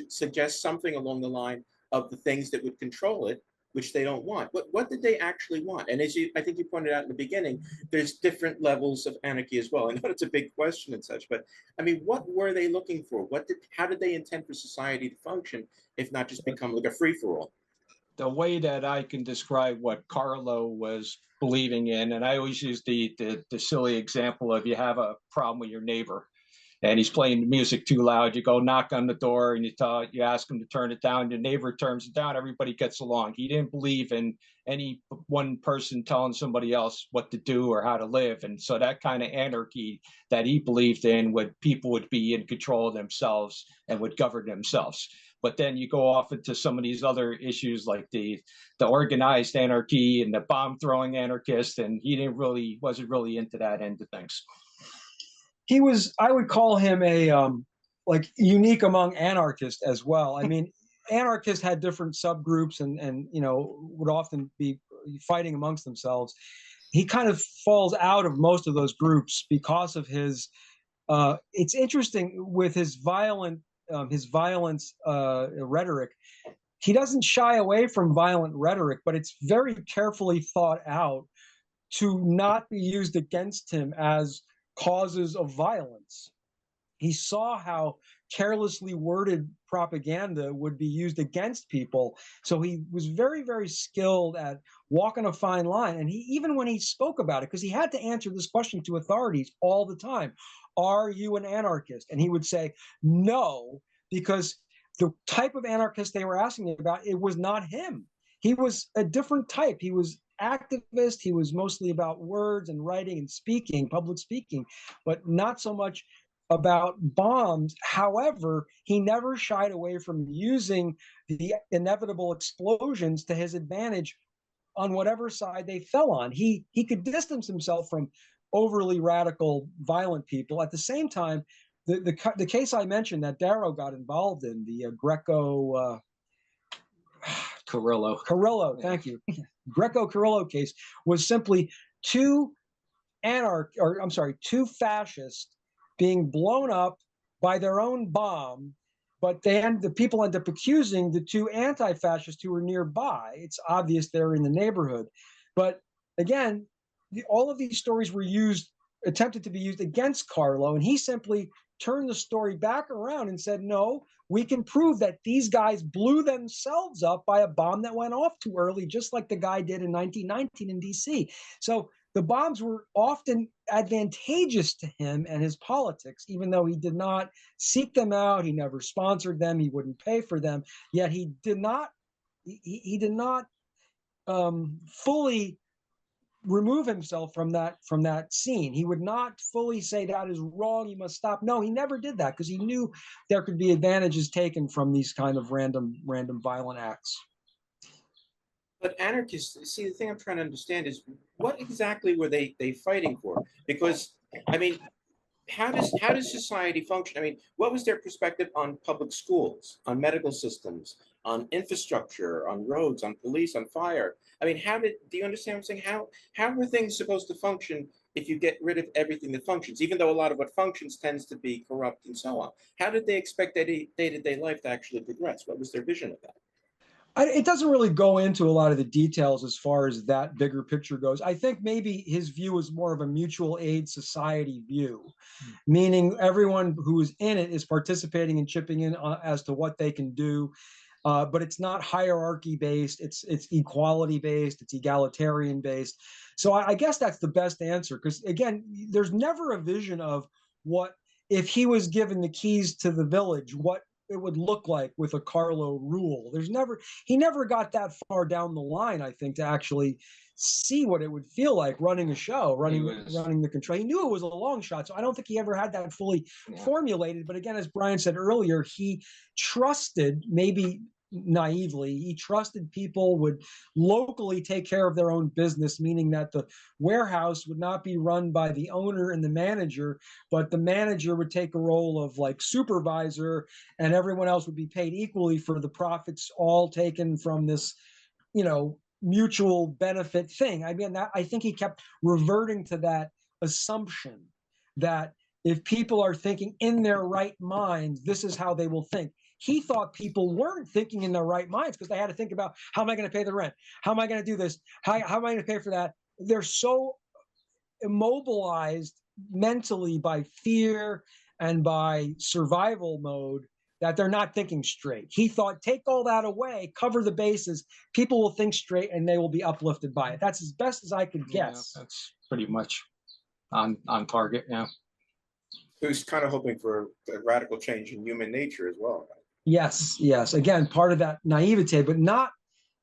suggests something along the line of the things that would control it, which they don't want? What did they actually want? And I think you pointed out in the beginning, there's different levels of anarchy as well. I know it's a big question and such, but I mean, what were they looking for? How did they intend for society to function, if not just become like a free-for-all? the way that I can describe what Carlo was believing in, and I always use the silly example of you have a problem with your neighbor and he's playing the music too loud. You go knock on the door and you ask him to turn it down. Your neighbor turns it down. Everybody gets along. He didn't believe in any one person telling somebody else what to do or how to live. And so that kind of anarchy that he believed in, would people would be in control of themselves and would govern themselves. But then you go off into some of these other issues like the organized anarchy and the bomb throwing anarchist, and he wasn't really into that end of things. I would call him a like unique among anarchists as well. I mean, anarchists had different subgroups and would often be fighting amongst themselves. He kind of falls out of most of those groups because of his it's interesting with his violence rhetoric. He doesn't shy away from violent rhetoric, but it's very carefully thought out to not be used against him as causes of violence. He saw how carelessly worded propaganda would be used against people. So he was very, very skilled at walking a fine line. And even when he spoke about it, because he had to answer this question to authorities all the time, are you an anarchist? And he would say, no, because the type of anarchist they were asking about, it was not him. He was a different type. He was activist. He was mostly about words and writing and speaking, public speaking, but not so much about bombs. However, he never shied away from using the inevitable explosions to his advantage on whatever side they fell on. He could distance himself from overly radical, violent people. At the same time, the case I mentioned that Darrow got involved in, the Carrillo, thank you. Greco-Carrillo case was simply two fascists being blown up by their own bomb, but the people end up accusing the two anti-fascists who were nearby. It's obvious they're in the neighborhood. But again, all of these stories were attempted to be used against Carlo, and he simply turned the story back around and said, no, we can prove that these guys blew themselves up by a bomb that went off too early, just like the guy did in 1919 in DC. So the bombs were often advantageous to him and his politics, even though he did not seek them out. He never sponsored them. He wouldn't pay for them. Yet he did not fully remove himself from that scene. He would not fully say that is wrong, you must stop. No, he never did that because he knew there could be advantages taken from these kind of random violent acts. But anarchists, see, the thing I'm trying to understand is what exactly were they fighting for? Because I mean, how does society function? I mean, what was their perspective on public schools, on medical systems, on infrastructure, on roads, on police, on fire? I mean, do you understand what I'm saying? How were things supposed to function if you get rid of everything that functions, even though a lot of what functions tends to be corrupt and so on? How did they expect day-to-day life to actually progress? What was their vision of that? It doesn't really go into a lot of the details as far as that bigger picture goes. I think maybe his view is more of a mutual aid society view, meaning everyone who is in it is participating and chipping in as to what they can do. But it's not hierarchy based. It's equality based. It's egalitarian based. So I guess that's the best answer, because again, there's never a vision of what if he was given the keys to the village, what it would look like with a Carlo rule. He never got that far down the line, I think, to actually see what it would feel like running a show, running the control. He knew it was a long shot, so I don't think he ever had that fully formulated. But again, as Brian said earlier, he trusted, maybe naively, he trusted people would locally take care of their own business, meaning that the warehouse would not be run by the owner and the manager, but the manager would take a role of like supervisor, and everyone else would be paid equally for the profits all taken from this, mutual benefit thing. I mean, I think he kept reverting to that assumption that if people are thinking in their right minds, this is how they will think. He thought people weren't thinking in their right minds because they had to think about, how am I going to pay the rent? How am I going to do this? How am I going to pay for that? They're so immobilized mentally by fear and by survival mode that they're not thinking straight. He thought, take all that away, cover the bases, people will think straight and they will be uplifted by it. That's as best as I could guess. Yeah, that's pretty much on target. Yeah. Who's kind of hoping for a radical change in human nature as well. Right? Yes, yes. Again, part of that naivete, but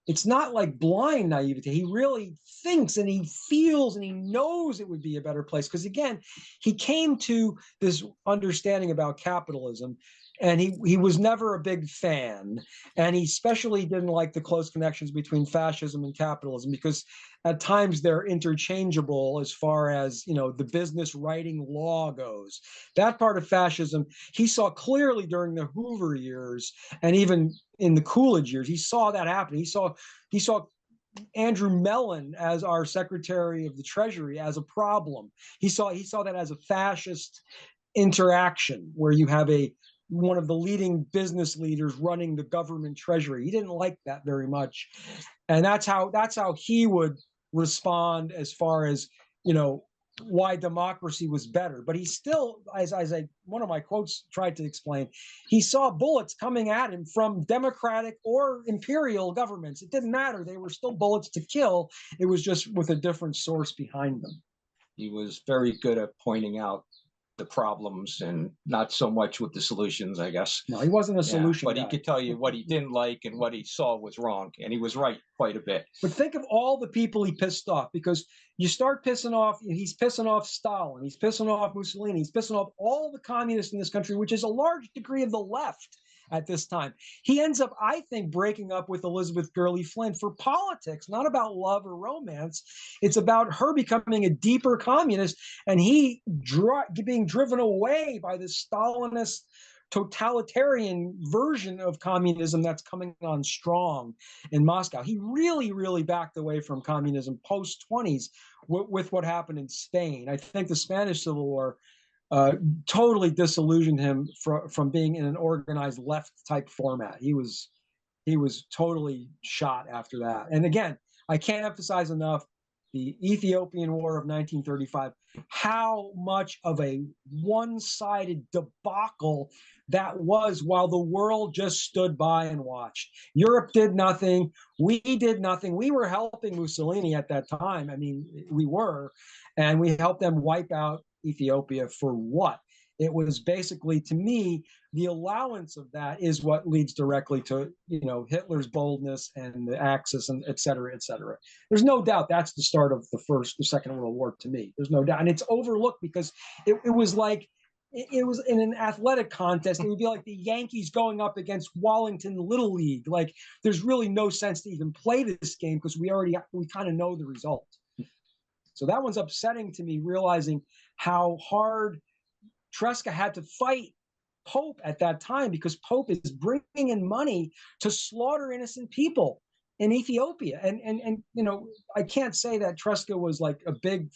it's not like blind naivete. He really thinks and he feels and he knows it would be a better place. Because again, he came to this understanding about capitalism and he was never a big fan. And he especially didn't like the close connections between fascism and capitalism because at times they're interchangeable as far as, the business writing law goes. That part of fascism, he saw clearly during the Hoover years and even in the Coolidge years. He saw that happen. He saw Andrew Mellon as our Secretary of the Treasury as a problem. He saw that as a fascist interaction where you have one of the leading business leaders running the government treasury. He didn't like that very much. And that's how he would respond as far as, why democracy was better. But he still, as one of my quotes tried to explain, he saw bullets coming at him from democratic or imperial governments. It didn't matter. They were still bullets to kill. It was just with a different source behind them. He was very good at pointing out the problems and not so much with the solutions, I guess. No, he wasn't a solution but guy. he could tell you what he didn't like and what he saw was wrong, and he was right quite a bit. But think of all the people he pissed off, because you start pissing off, he's pissing off Stalin, he's pissing off Mussolini, he's pissing off all the communists in this country, which is a large degree of the left at this time. He ends up, I think, breaking up with Elizabeth Gurley Flynn for politics, not about love or romance. It's about her becoming a deeper communist and he being driven away by this Stalinist totalitarian version of communism that's coming on strong in Moscow. He really, really backed away from communism post-20s with what happened in Spain. I think the Spanish Civil War totally disillusioned him from being in an organized left type format. He was totally shot after that. And again, I can't emphasize enough the Ethiopian War of 1935, how much of a one-sided debacle that was while the world just stood by and watched. Europe did nothing. We did nothing. We were helping Mussolini at that time. I mean, we were, and we helped them wipe out Ethiopia for what? It was basically, to me, the allowance of that is what leads directly to, Hitler's boldness and the Axis and et cetera, et cetera. There's no doubt that's the start of the Second World War to me. There's no doubt. And it's overlooked because it was like, it was in an athletic contest. It would be like the Yankees going up against Wallington Little League. Like, there's really no sense to even play this game because we kind of know the result. So that one's upsetting to me, realizing how hard Tresca had to fight Pope at that time because Pope is bringing in money to slaughter innocent people in Ethiopia. And I can't say that Tresca was like a big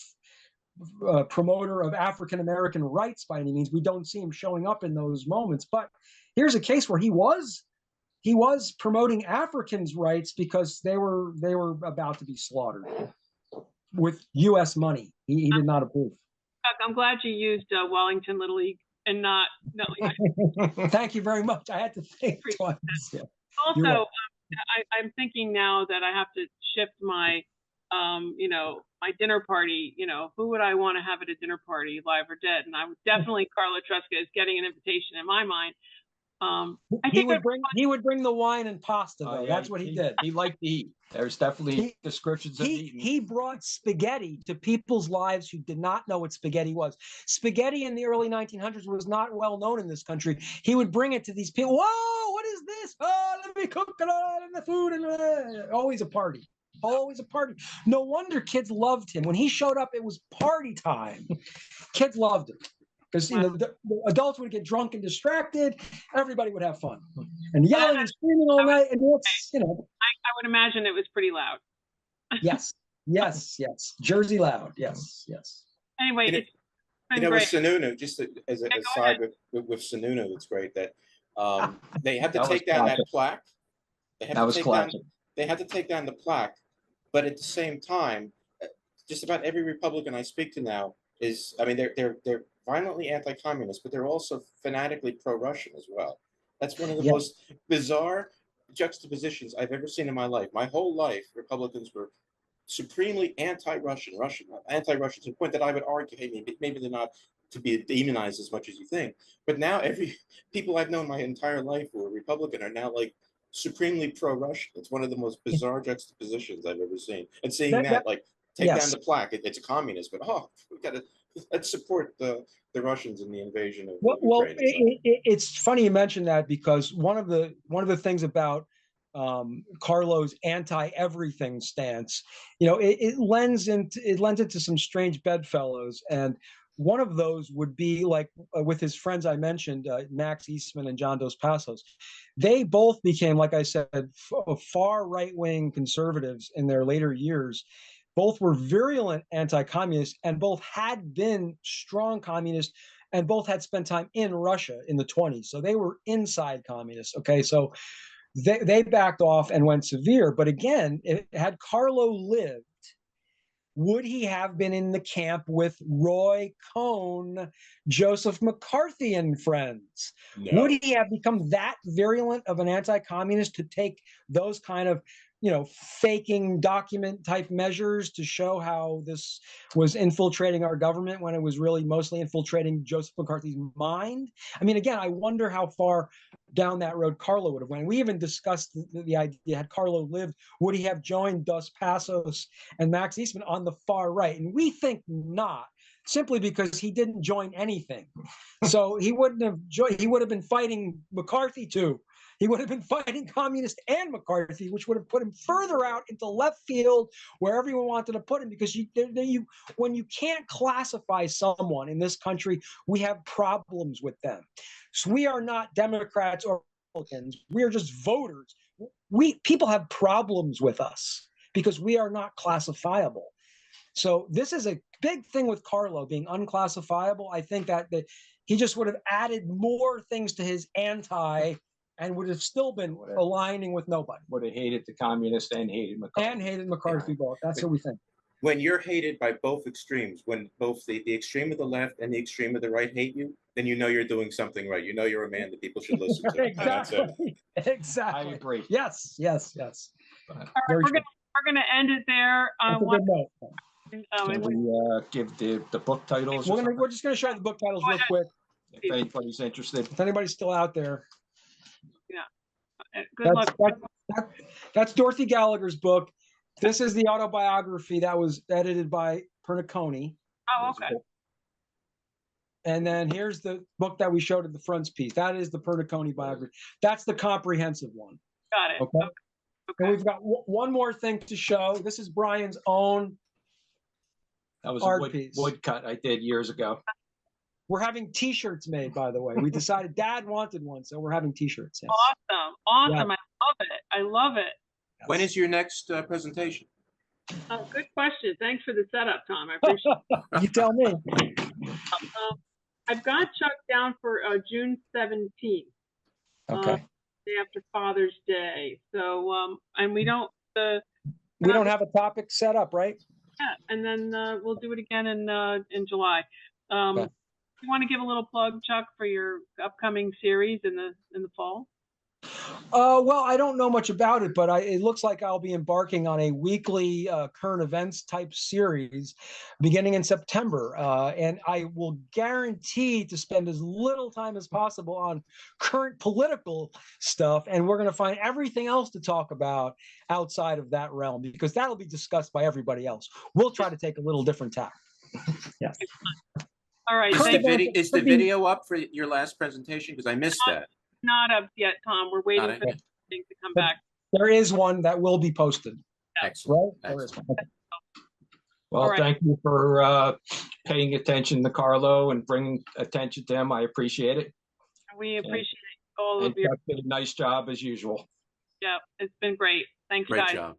promoter of African-American rights by any means. We don't see him showing up in those moments. But here's a case where he was promoting Africans' rights because they were about to be slaughtered with U.S. money. He did not approve. I'm glad you used Wellington Little League and not. Thank you very much. I had to think twice. Yeah. Also, I'm thinking now that I have to shift my, my dinner party. Who would I want to have at a dinner party, live or dead? And I would definitely Carlo Tresca is getting an invitation in my mind. He would bring the wine and pasta, though. That's what he did. He liked to eat. There's definitely descriptions of eating. He brought spaghetti to people's lives who did not know what spaghetti was. Spaghetti in the early 1900s was not well known in this country. He would bring it to these people. Whoa, what is this? Oh, let me cook it all in the food. And always a party. Always a party. No wonder kids loved him. When he showed up, it was party time. Kids loved him. Because the adults would get drunk and distracted, everybody would have fun, and yelling and screaming all night. And I would imagine it was pretty loud. Yes. Jersey loud. Yes. Anyway, it's been with great. Sununu, just as an aside with Sununu, it's great that they had to take down that plaque. They had to take down the plaque, but at the same time, just about every Republican I speak to now they're violently anti-communist, but they're also fanatically pro-Russian as well. That's one of the Yeah. most bizarre juxtapositions I've ever seen in my life. My whole life, Republicans were supremely anti-Russian, anti-Russian to the point that I would argue, hey, maybe they're not to be demonized as much as you think. But now people I've known my entire life who are Republican are now like supremely pro-Russian. It's one of the most bizarre juxtapositions I've ever seen. And seeing that, like, take down Yes. the plaque, it's a communist, but let's support the Russians in the invasion of Well, Ukraine. and stuff. it's funny you mention that, because one of the things about Carlo's anti-everything stance, it lends into some strange bedfellows, and one of those would be like with his friends I mentioned, Max Eastman and John Dos Passos. They both became, like I said, far right-wing conservatives in their later years. Both were virulent anti-communists, and both had been strong communists, and both had spent time in Russia in the 1920s. So they were inside communists. Okay, so they backed off and went severe. But again, had Carlo lived, would he have been in the camp with Roy Cohn, Joseph McCarthy, and friends? No. Would he have become that virulent of an anti-communist to take those kind of, faking document type measures to show how this was infiltrating our government when it was really mostly infiltrating Joseph McCarthy's mind? I mean, again, I wonder how far down that road Carlo would have went. We even discussed the idea, had Carlo lived, would he have joined Dos Passos and Max Eastman on the far right? And we think not, simply because he didn't join anything. So he wouldn't have joined, he would have been fighting McCarthy too. He would have been fighting communist and McCarthy, which would have put him further out into left field where everyone wanted to put him, because when you can't classify someone in this country, we have problems with them. So we are not Democrats or Republicans. We are just voters. People have problems with us because we are not classifiable. So this is a big thing with Carlo being unclassifiable. I think that he just would have added more things to his anti, and would have still been aligning with nobody. Would have hated the communists and hated McCarthy. And hated McCarthy both. That's what we think. When you're hated by both extremes, when both the extreme of the left and the extreme of the right hate you, then you know you're doing something right. You know you're a man that people should listen to. Exactly. Exactly. I agree. Yes. All right, we're gonna end it there. That's a good note. Can we give the book titles? We're just going to show the book titles real quick. If anybody's interested. If anybody's still out there. Good luck. That's Dorothy Gallagher's book. This is the autobiography that was edited by Pernicone. Oh, okay. And then here's the book that we showed at the frontispiece. That is the Pernicone biography. That's the comprehensive one. Got it. Okay. And we've got one more thing to show. This is Brian's own That was art a piece. woodcut I did years ago. We're having T-shirts made, by the way. We decided Dad wanted one, so we're having T-shirts. Yes. Awesome. Yeah. I love it. Yes. When is your next presentation? Good question. Thanks for the setup, Tom. I appreciate it. You tell me. I've got Chuck down for June 17th. Okay. Day after Father's Day. So, and we don't. We don't have a topic set up, right? Yeah, and then we'll do it again in July. Okay. You want to give a little plug, Chuck, for your upcoming series in the fall? Well, I don't know much about it, but it looks like I'll be embarking on a weekly current events type series beginning in September. And I will guarantee to spend as little time as possible on current political stuff. And we're going to find everything else to talk about outside of that realm, because that'll be discussed by everybody else. We'll try to take a little different tack. Yes. All right. Is the video up for your last presentation? Because I missed that. Not up yet, Tom. We're waiting for the thing to come back. There is one that will be posted. Excellent. Right? There is Excellent. one. Okay. Well, All right. thank you for paying attention to Carlo and bringing attention to him. I appreciate it. We appreciate all And of your. Chuck did a nice job as usual. Yeah, it's been great. Thanks, Great guys. job.